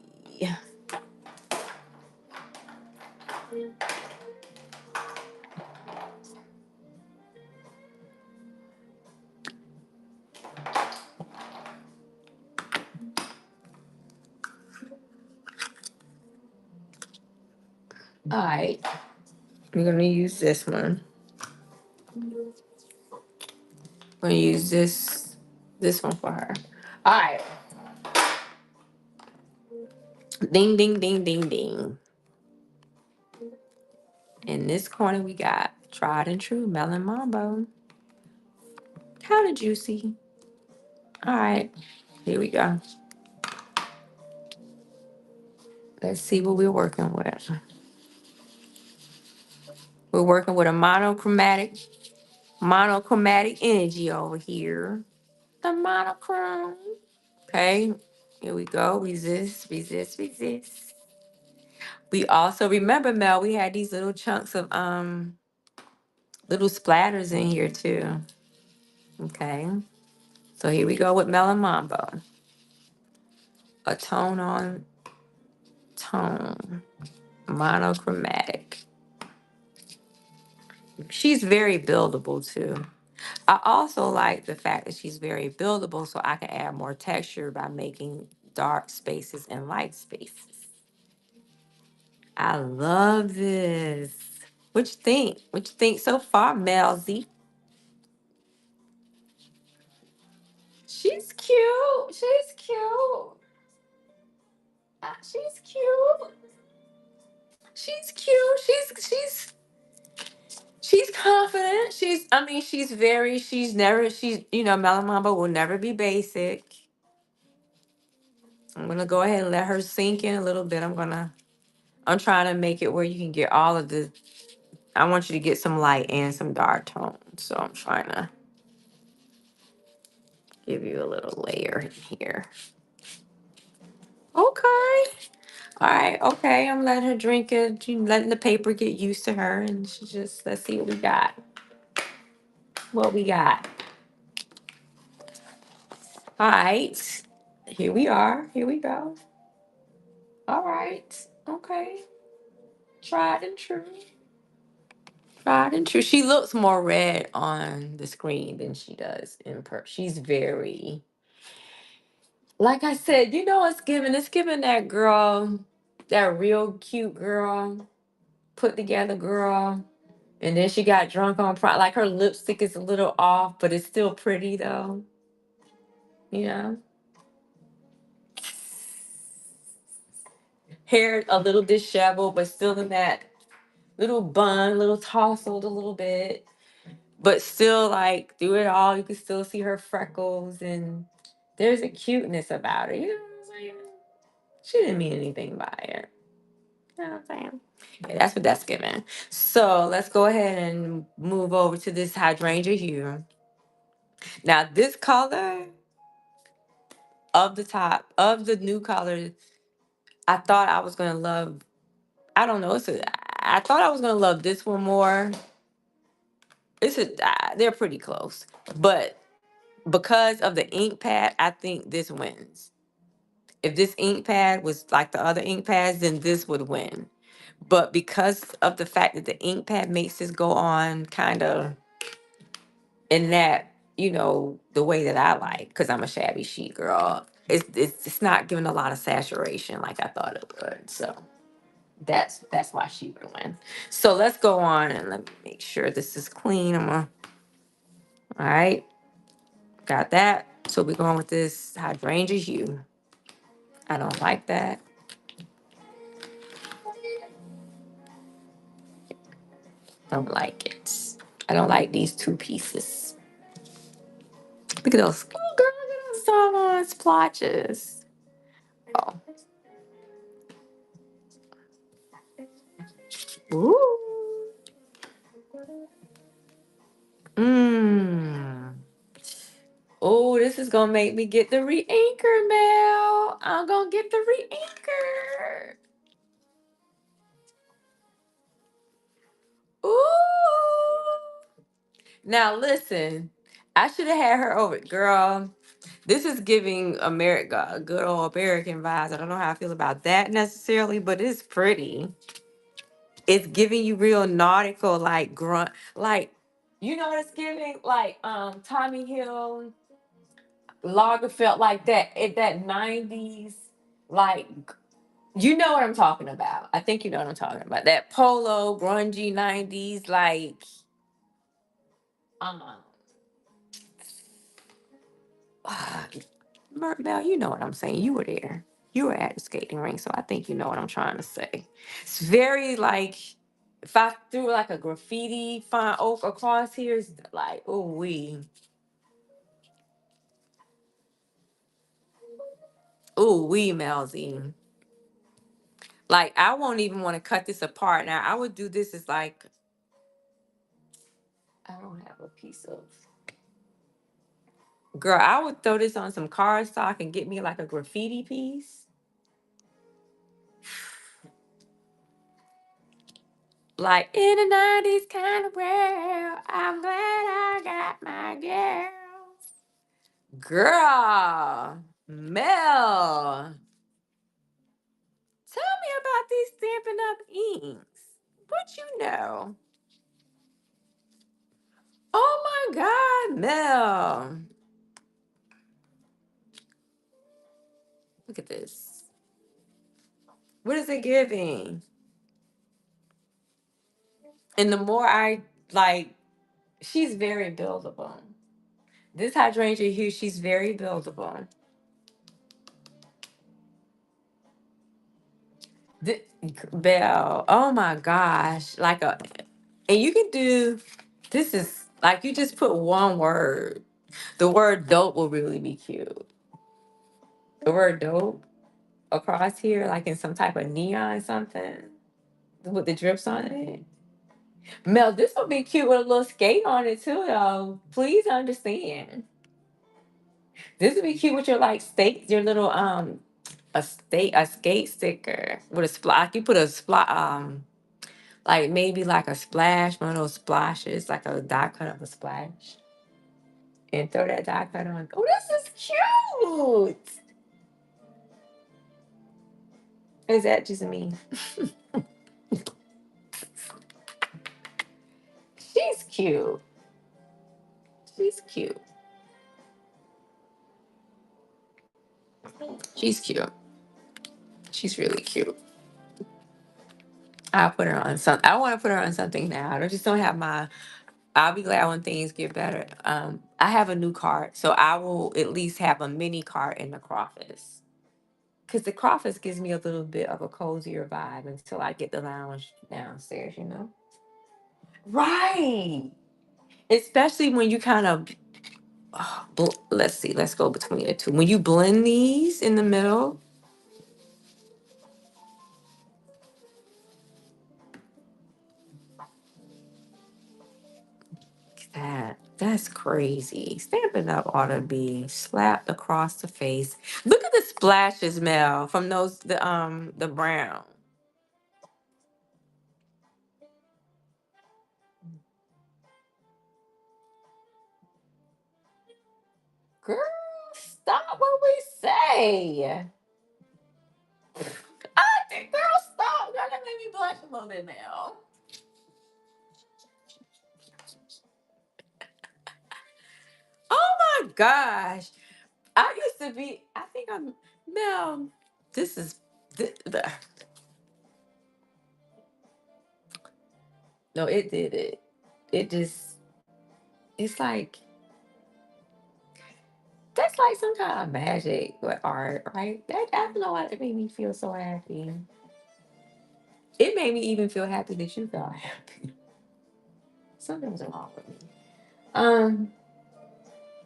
All right. We're gonna use this one. We're gonna use this one for her. All right. Ding ding ding ding ding. In this corner, we got tried and true Melon Mambo. Kind of juicy. All right. Here we go. Let's see what we're working with. We're working with a monochromatic energy over here. The monochrome. Okay, here we go. Resist, resist, resist. We also remember, Mel, we had these little chunks of little splatters in here too. Okay. So here we go with Melon Mambo. A tone on tone. Monochromatic. She's very buildable too. I also like the fact that she's very buildable so I can add more texture by making dark spaces and light spaces. I love this. What you think? What you think so far, Melzy? She's cute. She's cute. She's cute. She's cute. She's confident. Melon Mamba will never be basic. I'm gonna go ahead and let her sink in a little bit. I'm trying to make it where you can get all of the I want you to get some light and some dark tones. So I'm trying to give you a little layer in here. Okay. All right. Okay. I'm letting her drink it. She letting the paper get used to her. And let's see what we got. What we got. All right. Here we are. Here we go. All right. Okay. Tried and true. Tried and true. She looks more red on the screen than she does in person. She's very, like I said, it's giving that girl, that real cute girl, put together girl. And then she got drunk on pride. Like her lipstick is a little off, but it's still pretty though. You know, hair a little disheveled, but still in that little bun, little tousled a little bit, but still like through it all, you can still see her freckles and there's a cuteness about her. You know what I'm saying? She didn't mean anything by it. You know what I'm saying? Yeah, that's what that's giving. So let's go ahead and move over to this hydrangea hue. Now this color of the top of the new color, I thought I was gonna love. I don't know. I thought I was gonna love this one more. They're pretty close, but because of the ink pad, I think this wins. If this ink pad was like the other ink pads, then this would win. But because of the fact that the ink pad makes this go on kind of in that, the way that I like, because I'm a shabby chic girl, it's not giving a lot of saturation like I thought it would. So That's why she would win. So let's go on and let me make sure this is clean. All right, got that. So we're going with this hydrangea hue. I don't like that. Don't like it. I don't like these two pieces. Look at those. Oh, girl, look at those doggone splotches. Oh. Ooh. Mmm. Oh, this is gonna make me get the re-anchor, Mel. I'm gonna get the re-anchor. Ooh. Now listen, I should have had her over, girl. This is giving America good old American vibes. I don't know how I feel about that necessarily, but it's pretty. It's giving you real nautical, like grunt, like you know what it's giving, like Tommy Hill, Lagerfeld, like that '90s, like you know what I'm talking about. I think you know what I'm talking about. That polo, grungy '90s, like um, Mel, you know what I'm saying. You were there. You were at the skating rink, so I think you know what I'm trying to say. It's very like if I threw like a graffiti font oak across here, it's like ooh wee, Melzy. Like I won't even want to cut this apart. Now I would do this as like I don't have a piece of girl. I would throw this on some cardstock and get me like a graffiti piece. Like in the '90s kind of world, I'm glad I got my girls. Girl, Mel, tell me about these Stampin' Up inks. What you know? Oh my God, Mel. Look at this. What is it giving? And the more I like, she's very buildable. This hydrangea hue, she's very buildable. Th- Belle, oh my gosh. And you can do, this is like you just put one word. The word dope will really be cute. The word dope across here, like in some type of neon something with the drips on it. Mel, this will be cute with a little skate on it too, though. Please understand. This would be cute with your like state, your little a skate sticker with a splash. You put a splash like maybe like a splash, one of those splashes, like a die cut of a splash, and throw that die cut on. Oh, this is cute. Is that just me? She's cute. She's cute. She's cute. She's really cute. I'll put her on some. I want to put her on something now. I just don't have my. I'll be glad when things get better. I have a new cart, so I will at least have a mini cart in the Crawford. Because the Crawford gives me a little bit of a cozier vibe until I get the lounge downstairs, you know? Right. Especially when you kind of, let's see, let's go between the two. When you blend these in the middle, that's crazy. Stampin' Up ought to be slapped across the face. Look at the splashes, Mel, from those the brown. Girl, stop what we say. I think, girl, stop. Girl, that made me blush a little bit now. Oh my gosh. I used to be, I think I'm, Mel, this is, No, it did it. It just, it's like, that's like some kind of magic with art, right? That, I don't know why it made me feel so happy. It made me even feel happy that you felt happy. Something's wrong with me. Um,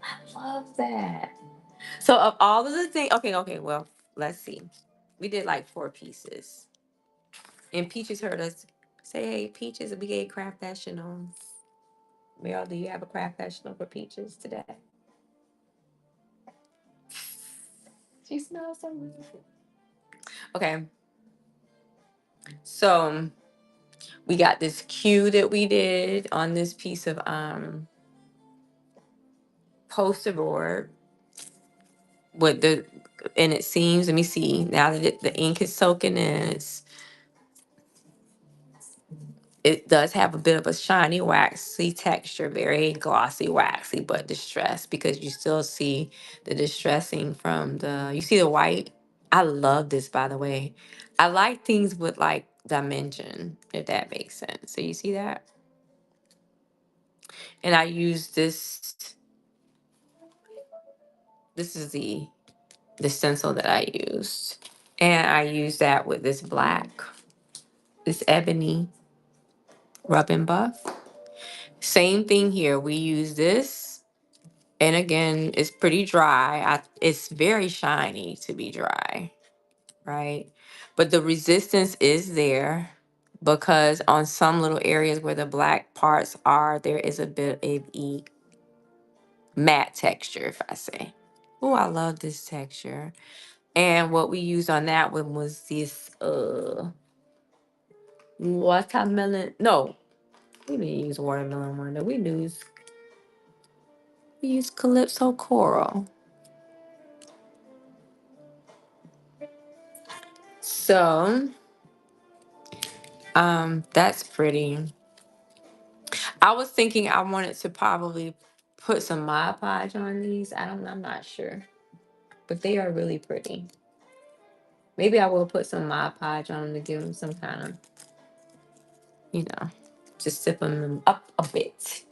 I love that. So of all of the things, okay, okay, well, let's see. We did like 4 pieces. And Peaches heard us say, hey, Peaches, we gave craft professionals. Mel, do you have a craft professional for Peaches today? She smells so good. Okay, so we got this cue that we did on this piece of poster board with the, and it seems, let me see, now that the ink is soaking in, it does have a bit of a shiny waxy texture, very glossy waxy, but distressed because you still see the distressing from the, you see the white. I love this, by the way. I like things with like dimension, if that makes sense. So you see that? And I use this, this is the stencil that I used. And I use that with this black, this ebony rub and buff. Same thing here. We use this. And again, it's pretty dry. It's very shiny to be dry, right? But the resistance is there because on some little areas where the black parts are, there is a bit of a matte texture, if I say. Oh, I love this texture. And what we used on that one was this watermelon. No, we didn't use watermelon wonder. We used Calypso Coral. So, that's pretty. I was thinking I wanted to probably put some Mod Podge on these. I'm not sure. But they are really pretty. Maybe I will put some Mod Podge on them to give them some kind of, you know, just sipping them up a bit.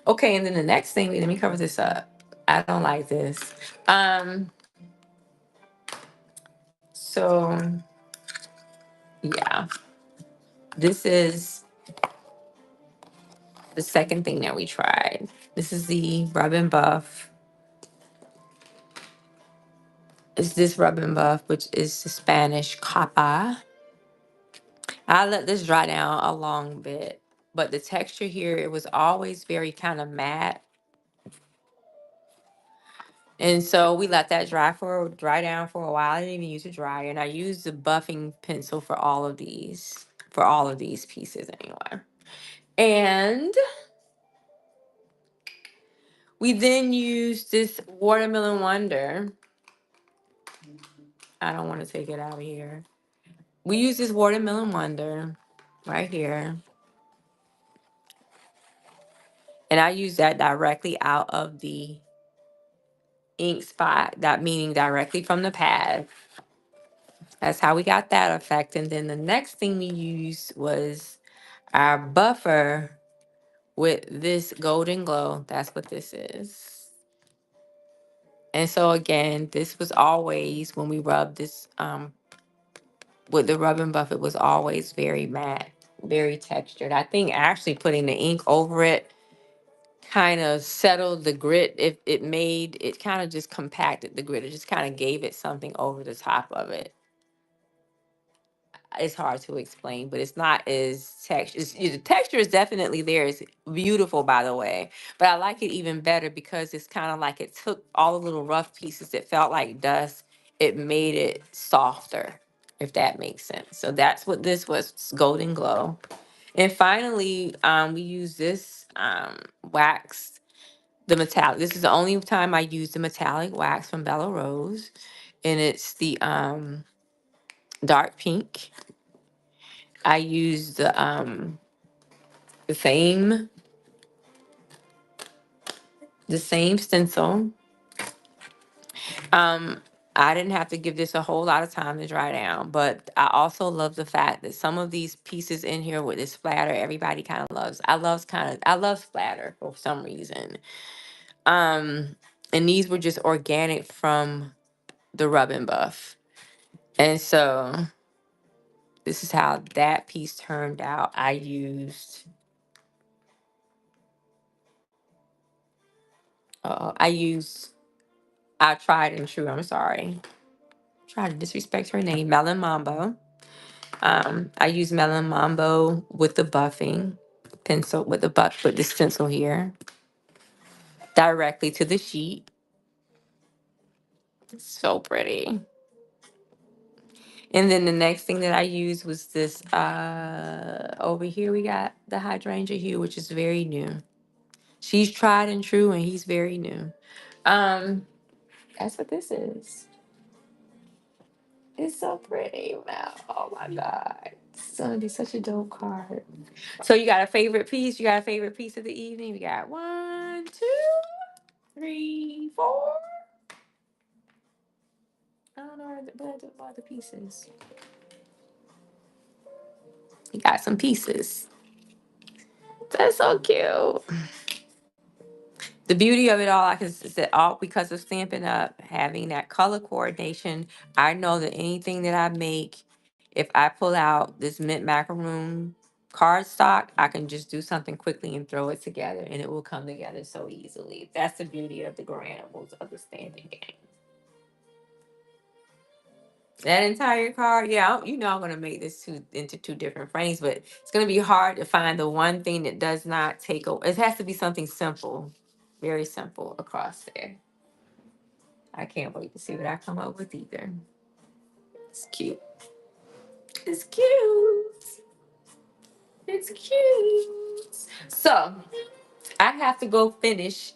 Okay, and then the next thing, let me cover this up. I don't like this. So yeah, this is the second thing that we tried. This is the Rub and Buff. It's this Rub and Buff, which is the Spanish capa. I let this dry down a long bit, but the texture here, it was always very kind of matte. And so we let that dry down for a while. I didn't even use a dryer, and I used the buffing pencil for all of these pieces anyway. And we then used this Watermelon Wonder. I don't want to take it out of here. We use this Watermelon Wonder right here. And I use that directly out of the ink spot, that meaning directly from the pad. That's how we got that effect. And then the next thing we used was our buffer with this Golden Glow. That's what this is. And so again, this was always, when we rubbed this with the rub and buff, it was always very matte, very textured. I think actually putting the ink over it kind of settled the grit. If it made it kind of just compacted the grit. It just kind of gave it something over the top of it. It's hard to explain, but it's not as texture. The texture is definitely there. It's beautiful, by the way. But I like it even better because it's kind of like it took all the little rough pieces that felt like dust. It made it softer, if that makes sense. So that's what this was, Golden Glow. And finally, we use this wax, the metallic. This is the only time I use the metallic wax from Bella Rose, and it's the dark pink. I use the same stencil. I didn't have to give this a whole lot of time to dry down, but I also love the fact that some of these pieces in here with this splatter, everybody kind of loves. I love splatter for some reason. Um, and these were just organic from the Rub and Buff. And so this is how that piece turned out. I used I tried and true, I'm sorry. Tried to disrespect her name, Melon Mambo. I use Melon Mambo with the buffing pencil, with this pencil here, directly to the sheet. So pretty. And then the next thing that I used was this, over here we got the hydrangea hue, which is very new. She's tried and true, and he's very new. Um, that's what this is. It's so pretty, wow. Oh my God. It's gonna be such a dope card. So you got a favorite piece? You got a favorite piece of the evening? We got 1, 2, 3, 4. I don't know what the pieces. You got some pieces. That's so cute. The beauty of it all, like, is that all because of Stampin' Up, having that color coordination, I know that anything that I make, if I pull out this mint macaroon cardstock, I can just do something quickly and throw it together, and it will come together so easily. That's the beauty of the Garanimals of the Stampin' Game. That entire card, yeah, I'm gonna make this into two different frames, but it's gonna be hard to find the one thing that does not take a. It has to be something simple, very simple across there. I can't wait to see what I come up with either. It's cute. It's cute. It's cute. So I have to go finish.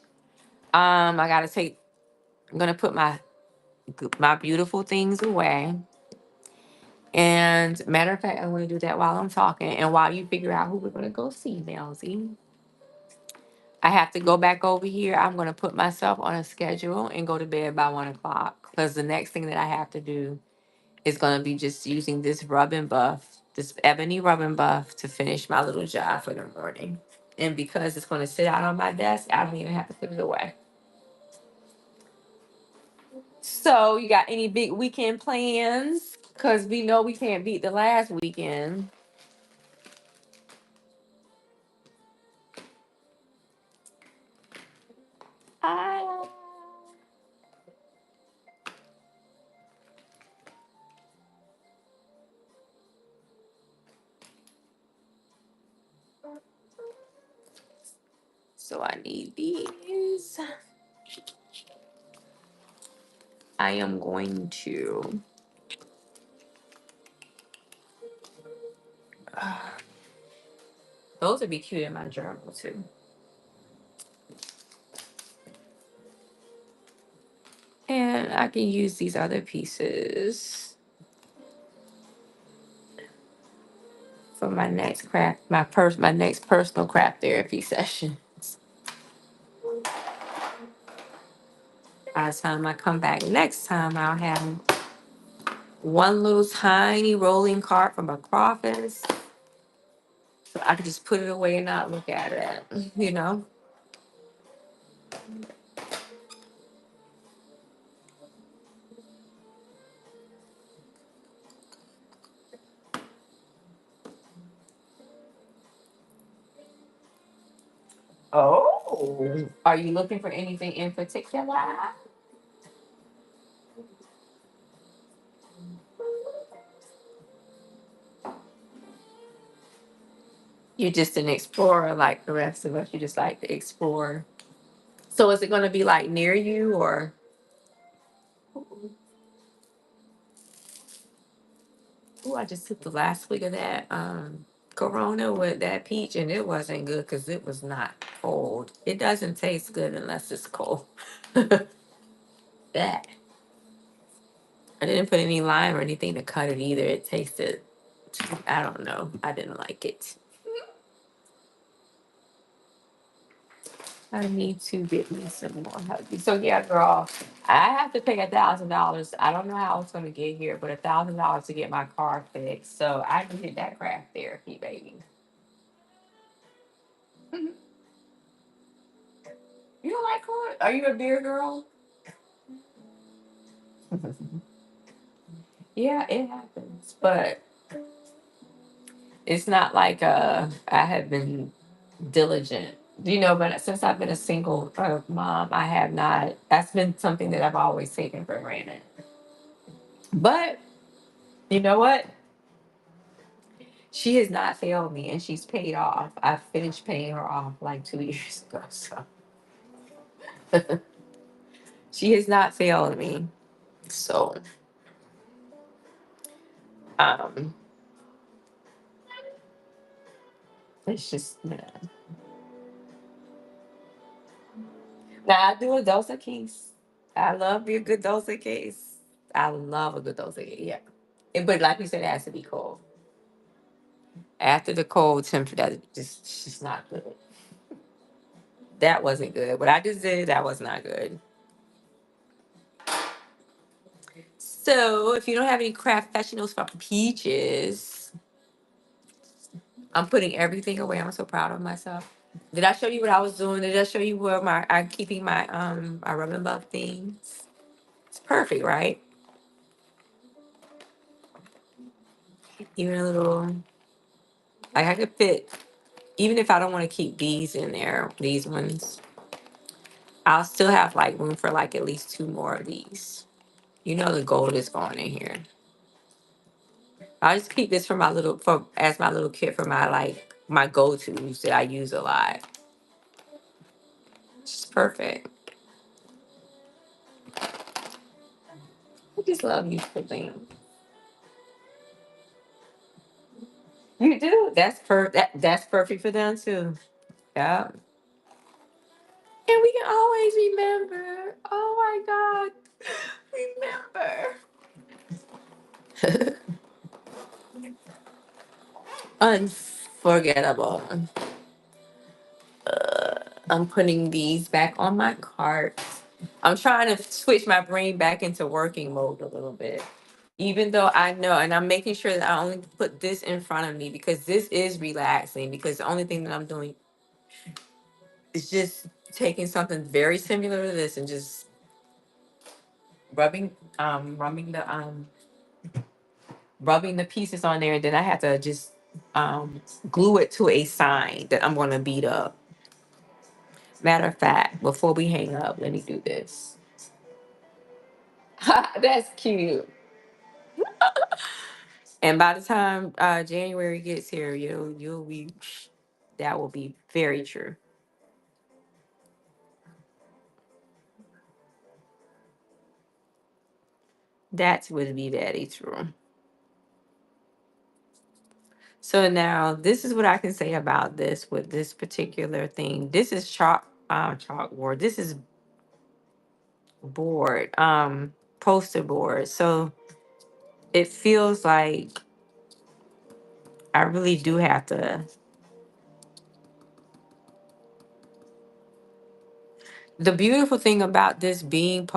I gotta take. I'm gonna put my beautiful things away. And matter of fact, I'm gonna do that while I'm talking and while you figure out who we're gonna go see, Melzy. I have to go back over here. I'm gonna put myself on a schedule and go to bed by 1 o'clock because the next thing that I have to do is going to be just using this rub and buff, this ebony rub and buff to finish my little job for the morning. And because it's going to sit out on my desk, I don't even have to put it away. So, you got any big weekend plans? Because we know we can't beat the last weekend. Ah. So, I need these. I am going to. Those would be cute in my journal, too. And I can use these other pieces for my next my next personal craft therapy session. By the time I come back next time, I'll have one little tiny rolling cart from a crawfish. So I can just put it away and not look at it. Oh, are you looking for anything in particular? You're just an explorer like the rest of us. You just like to explore. So is it going to be like near you or? Oh, I just took the last week of that Corona with that peach, and it wasn't good because it was not cold. It doesn't taste good unless it's cold. That. I didn't put any lime or anything to cut it either. It tasted, I don't know. I didn't like it. I need to get me some more healthy. So yeah, girl, I have to pay $1,000. I don't know how it's gonna get here, but $1,000 to get my car fixed. So I needed that craft therapy, baby. Mhm. You don't like corn? Are you a beer girl? Yeah, it happens, but it's not like I have been diligent, but since I've been a single mom, I have not. That's been something that I've always taken for granted. But you know what? She has not failed me, and she's paid off. I finished paying her off like 2 years ago, so she has not failed me. So, um, it's just now I do a dose of keys. I love me a good dose of keys. I love a good dose of keys. Yeah, but like you said, it has to be cold. After the cold temperature, that just not good. That wasn't good. What I just did, that was not good. So, if you don't have any craft professionals for peaches, I'm putting everything away. I'm so proud of myself. Did I show you what I was doing? Did I show you where I'm keeping my rubbing buff things? It's perfect, right? Even a little like I could fit, even if I don't want to keep these in there, these ones, I'll still have like room for like at least two more of these. The gold is going in here. I'll just keep this for as my little kit for my go-tos that I use a lot. It's perfect. I just love useful things. You do. That's perfect for them too. Yeah. And we can always remember. Oh my God. Remember. Unforgettable. I'm putting these back on my cart. I'm trying to switch my brain back into working mode a little bit. Even though I know, and I'm making sure that I only put this in front of me because this is relaxing. Because the only thing that I'm doing is just taking something very similar to this and just rubbing, rubbing the pieces on there. And then I have to just glue it to a sign that I'm going to beat up. Matter of fact, before we hang up, let me do this. That's cute. And by the time January gets here, you'll be that will be very true. That would be very true. So now this is what I can say about this with this particular thing. This is chalkboard. This is board, poster board. So it feels like I really do have to. The beautiful thing about this being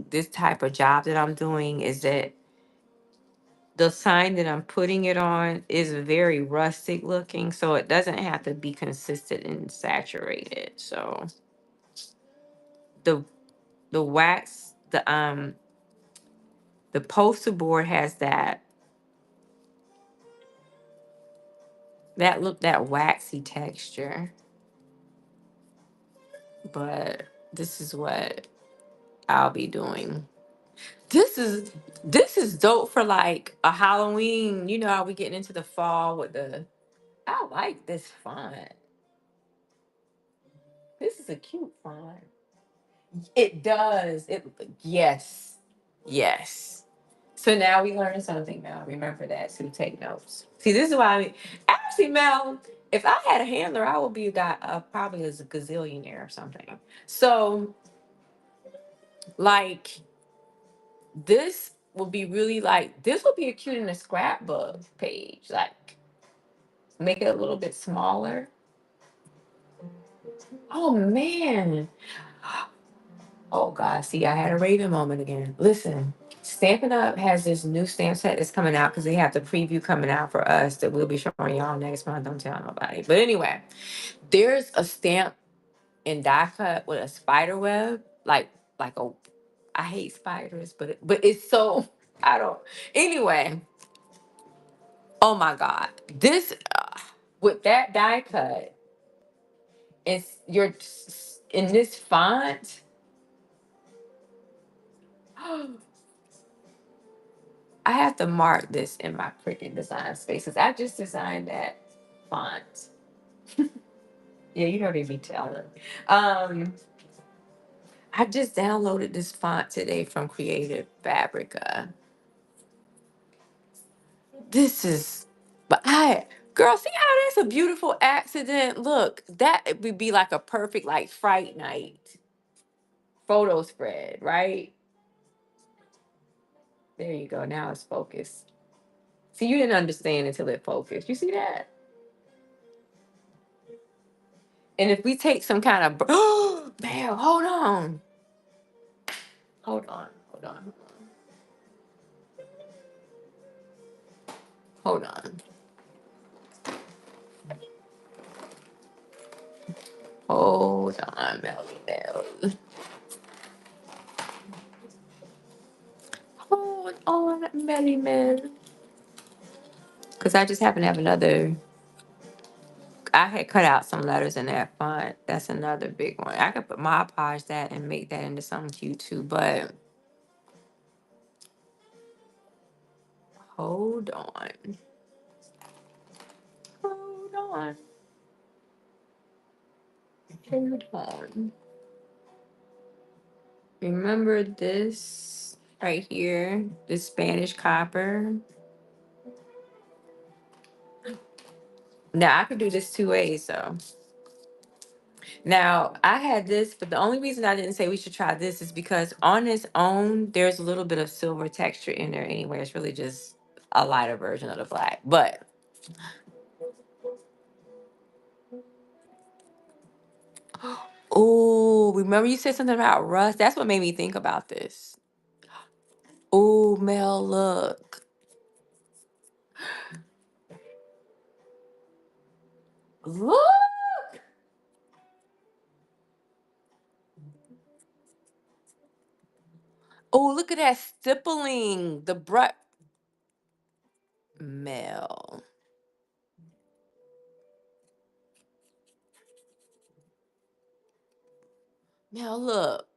this type of job that I'm doing is that the sign that I'm putting it on is very rustic looking, so it doesn't have to be consistent and saturated. So the the wax, the poster board has that waxy texture, but this is what I'll be doing. This is this is dope for like a Halloween. You know how we getting into the fall with the. I like this font. This is a cute font. It does. It yes. Yes. So now we learned something, Mel. Remember that to take notes. See, this is why actually, Mel, if I had a handler, I would be a guy probably as a gazillionaire or something. So like this would be really like this would be a cute in a scrapbook page. Like make it a little bit smaller. Oh man. Oh God. See, I had a Raven moment again. Listen, Stampin' Up has this new stamp set that's coming out because they have the preview coming out for us that we'll be showing y'all next month. Don't tell nobody. But anyway, there's a stamp in die cut with a spider web, like a. I hate spiders, but it's so I don't. Anyway, oh my God, this with that die cut, it's you're in this font. I have to mark this in my freaking design spaces. I just designed that font. Yeah, you heard me telling. Um, I just downloaded this font today from Creative Fabrica. This is, but girl, see how that's a beautiful accident? Look, that would be like a perfect like Fright Night photo spread, right? There you go. Now it's focused. See, you didn't understand until it focused. You see that? And if we take some kind of, oh, man, hold on, hold on, hold on, Melly Bell. Hold on, Melly Mel. Because I just happen to have another. I had cut out some letters in that font. That's another big one. I could put Mod Podge that and make that into something cute too. But hold on. Hold on. Hold on. Remember this right here? This Spanish copper. Now I could do this two ways though. Now I had this, but the only reason I didn't say we should try this is because on its own, there's a little bit of silver texture in there anyway. It's really just a lighter version of the black. But oh, remember you said something about rust? That's what made me think about this. Oh, Mel, look. Look. Oh, look at that stippling. The brush. Mel. Mel, look.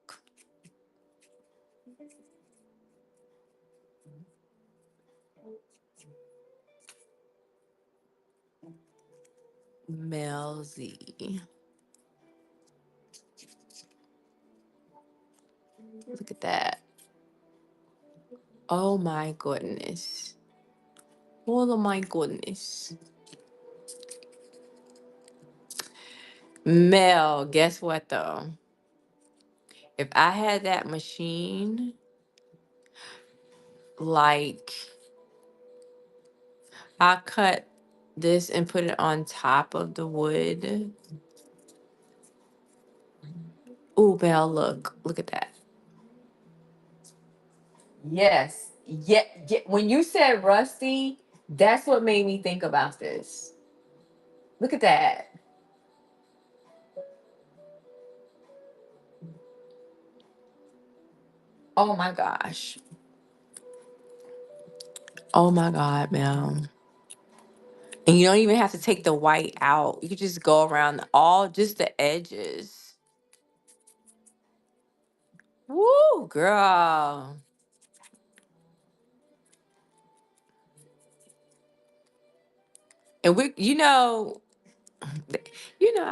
Mel Z. Look at that. Oh my goodness. Oh my goodness. Mel, guess what though? If I had that machine, like I cut this and put it on top of the wood. Ooh, Mel, look at that. Yes. Yeah, yeah. When you said rusty, that's what made me think about this. Look at that. Oh my gosh. Oh my God, Mel. And you don't even have to take the white out. You could just go around all just the edges. Woo, girl. And I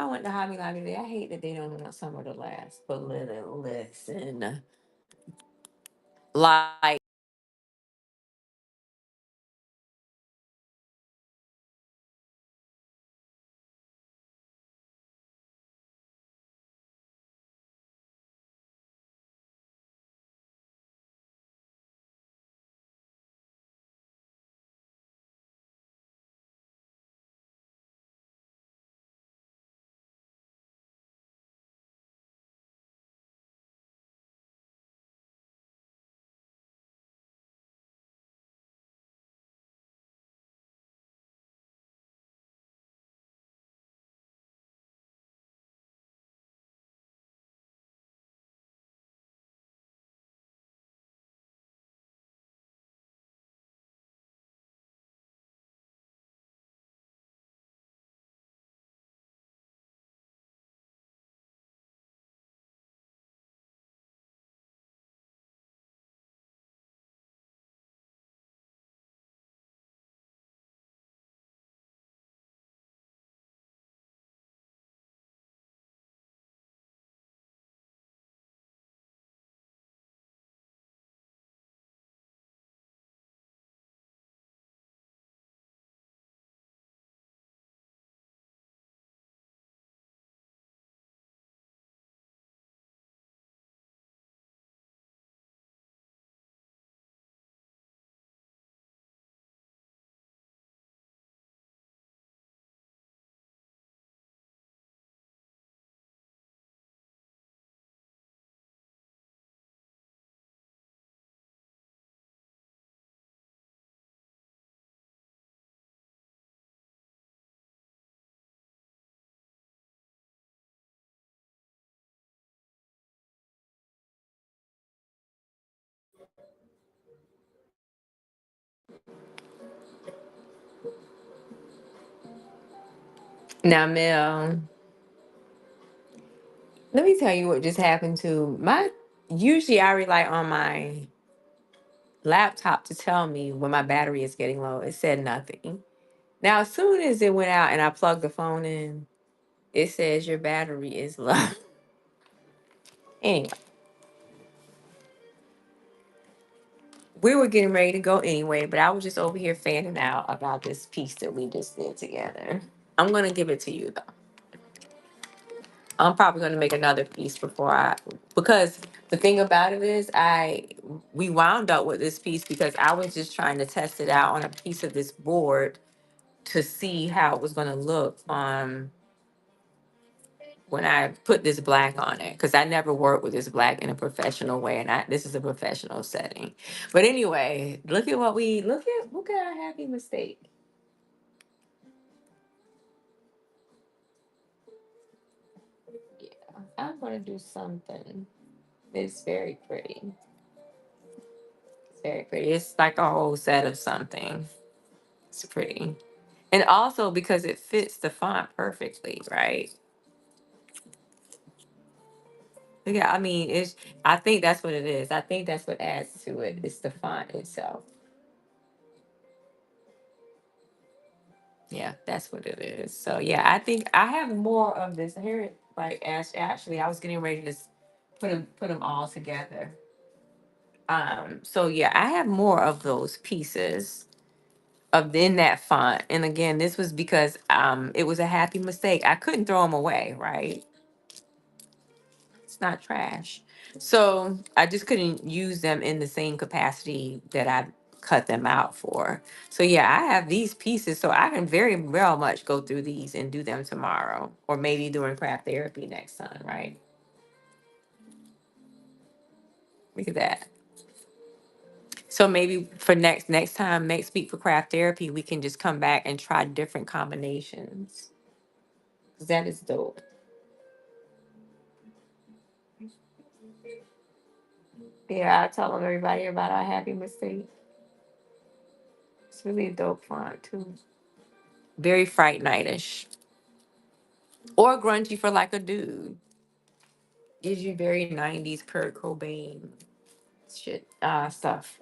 went to Hobby Lobby today. I hate that they don't want summer to last. But listen, like Now, Mel, let me tell you what just happened to my. Usually, I rely on my laptop to tell me when my battery is getting low. It said nothing. Now, as soon as it went out and I plugged the phone in, it says your battery is low. Anyway, we were getting ready to go anyway, but I was just over here fanning out about this piece that we just did together. I'm gonna give it to you though. I'm probably gonna make another piece because the thing about it is we wound up with this piece because I was just trying to test it out on a piece of this board to see how it was gonna look when I put this black on it, because I never worked with this black in a professional way, and this is a professional setting. But anyway, look at our happy mistake. Yeah, I'm gonna do something. It's very pretty. It's very pretty. It's like a whole set of something. It's pretty. And also because it fits the font perfectly, right? Yeah, I mean, I think that's what it is. I think that's what adds to it. It's the font itself. Yeah, that's what it is. So yeah, I think I have more of this here. Like actually, I was getting ready to just put them all together. So yeah, I have more of those pieces of in that font. And again, this was because it was a happy mistake. I couldn't throw them away, right? It's not trash. So I just couldn't use them in the same capacity that I cut them out for. So yeah, I have these pieces, so I can very well much go through these and do them tomorrow, or maybe during craft therapy next time, right? Look at that. So maybe for next time, next week for craft therapy, we can just come back and try different combinations. 'Cause that is dope. Yeah, I'll tell them everybody about our happy mistake. It's really a dope font too. Very Fright Nightish. Or grungy for like a dude. Gives you very 90s Kurt Cobain shit stuff.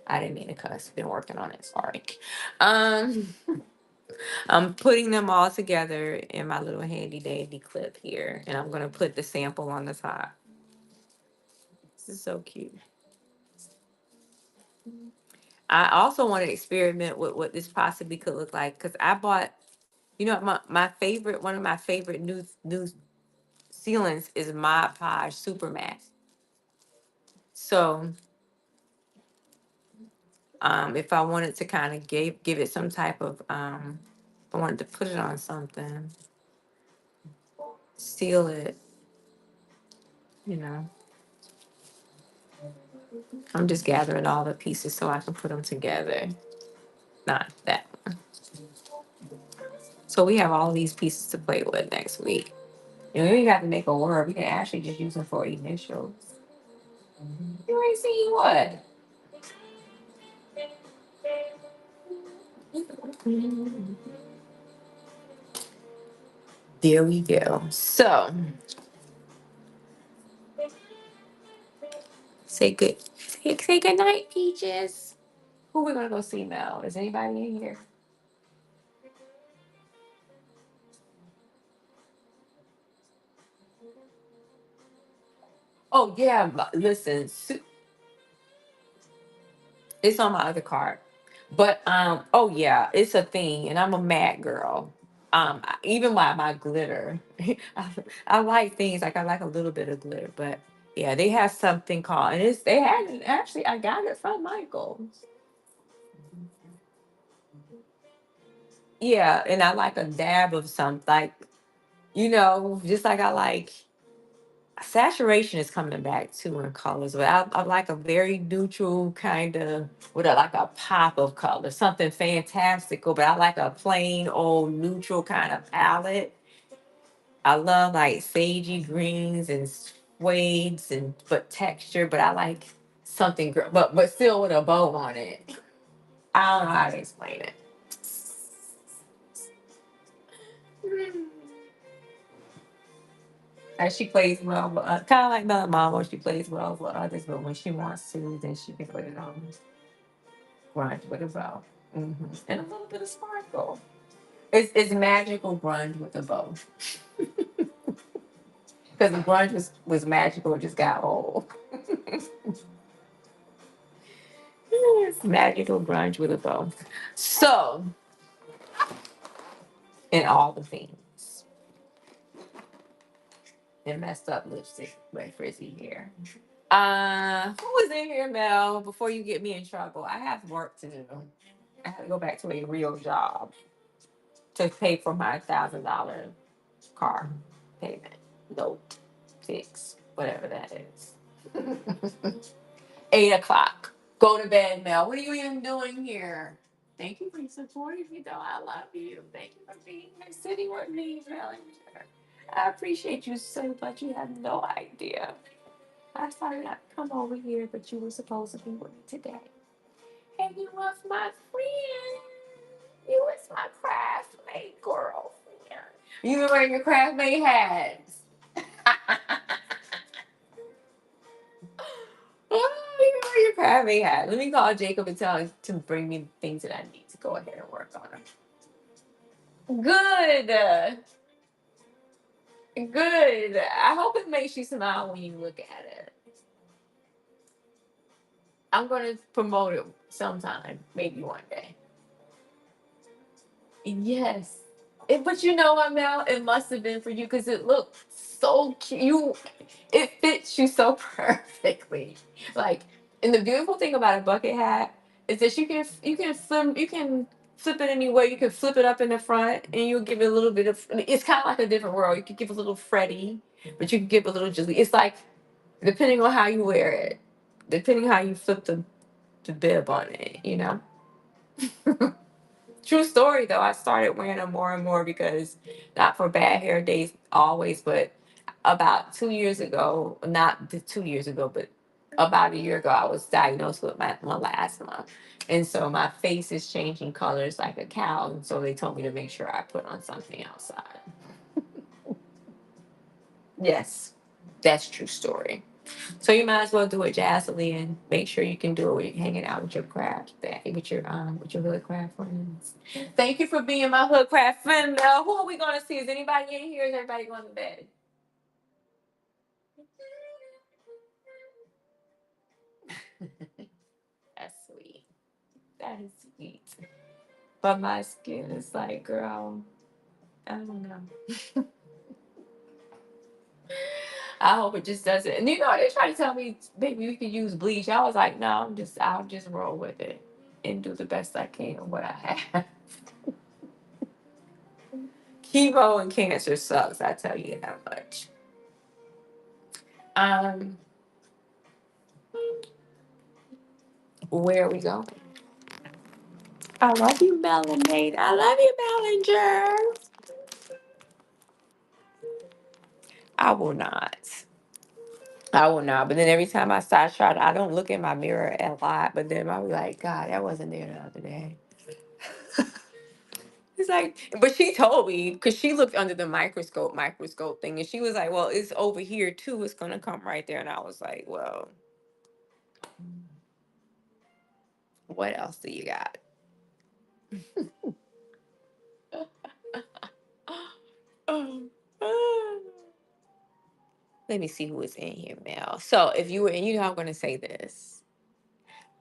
I didn't mean to cuss. Been working on it. Sorry. Um, I'm putting them all together in my little handy dandy clip here, and I'm gonna put the sample on the top. This is so cute. I also want to experiment with what this possibly could look like because I bought, my favorite, one of my favorite new sealants is Mod Podge Super Matte. So if I wanted to kind of give it some type of I wanted to put it on something, seal it, you know. I'm just gathering all the pieces so I can put them together. Not that one. So we have all these pieces to play with next week. You don't even have to make a word. We can actually just use them for initials. You ain't seen what? There we go. So say good night, Peaches. Who we gonna go see now? Is anybody in here? Oh yeah, listen, it's on my other card. But oh yeah, it's a thing, and I'm a mad girl. Even my glitter, I, I like things like I like a little bit of glitter, but yeah, they have something called, and they had it actually. I got it from Michael's. Yeah, and I like a dab of something, like just like I like. Saturation is coming back too in colors, but I like a very neutral kind of with like a pop of color, something fantastical. But I like a plain old neutral kind of palette. I love like sagey greens and suedes and but texture, but I like something, but still with a bow on it. I don't know how to explain it. She plays well, kind of like Mama Mama. She plays well with others, but when she wants to, then she can put it on grunge with a bow. And a little bit of sparkle. It's magical grunge with a bow. Because the grunge was magical, it just got old. It's magical grunge with a bow. So, and all the things. And messed up lipstick, red frizzy hair. Who was in here, Mel? Before you get me in trouble, I have work to do. I have to go back to a real job to pay for my $1,000 car payment, note, fix, whatever that is. 8 o'clock. Go to bed, Mel. What are you even doing here? Thank you for supporting me, though. I love you. Thank you for being here, sitting with me, Mel. I appreciate you so much. You have no idea. I started not to come over here, but you were supposed to be with me today. And you was my friend. You was my classmate girlfriend. You been wearing your classmate hats. Oh, you been wearing your classmate hat. Let me call Jacob and tell him to bring me things that I need to go ahead and work on them. Good. Good. I hope it makes you smile when you look at it. I'm going to promote it sometime, maybe one day. Yes. But you know what, Mel? It must have been for you because it looked so cute. It fits you so perfectly. Like, and the beautiful thing about a bucket hat is that you can flip it anywhere. You can flip it up in the front, and you'll give it a little bit of. It's kind of like a different world. You can give a little Freddie, but you can give a little Julie. It's like depending on how you wear it, depending how you flip the bib on it. True story though, I started wearing them more and more because not for bad hair days always, but about 2 years ago, not 2 years ago, but about a year ago, I was diagnosed with my melasma. And so my face is changing colors like a cow. And so they told me to make sure I put on something outside. Yes, that's true story. So you might as well do it, Jaslyn, and make sure you can do it when you're hanging out with your craft, with your hood craft friends. Thank you for being my hood craft friend. Now, who are we gonna see? Is anybody in here? Is everybody going to bed? That's sweet. That is sweet. But my skin is like, girl, I don't know. I hope it just doesn't. And they try to tell me, baby, we could use bleach. I was like, no, I'll just roll with it and do the best I can with what I have. Chemo and cancer sucks. I tell you that much. Um, where are we going? I love you, Melanaid. I love you, Mellinger. I will not. I will not. But then every time I start trying, I don't look in my mirror a lot. But then I'll be like, God, that wasn't there the other day. It's like, but she told me because she looked under the microscope thing, and she was like, "Well, it's over here too. It's gonna come right there." And I was like, "Well, what else do you got?" Let me see who is in here, Mel. So if you were, and I'm gonna say this.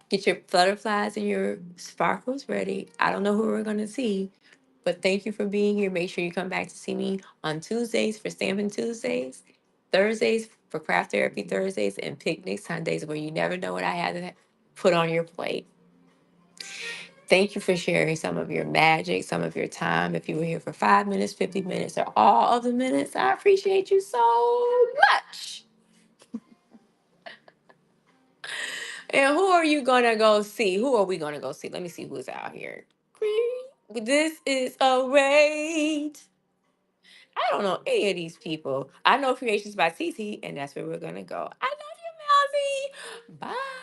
Get your butterflies and your sparkles ready. I don't know who we're gonna see, but thank you for being here. Make sure you come back to see me on Tuesdays for Stampin' Tuesdays, Thursdays for Craft Therapy Thursdays, and Picnic Sundays where you never know what I had to put on your plate. Thank you for sharing some of your magic, some of your time. If you were here for 5 minutes, 50 minutes, or all of the minutes, I appreciate you so much. And who are you gonna go see? Who are we gonna go see? Let me see who's out here. This is a raid. I don't know any of these people. I know Creations by TT, and that's where we're gonna go. I love you, Mousy. Bye.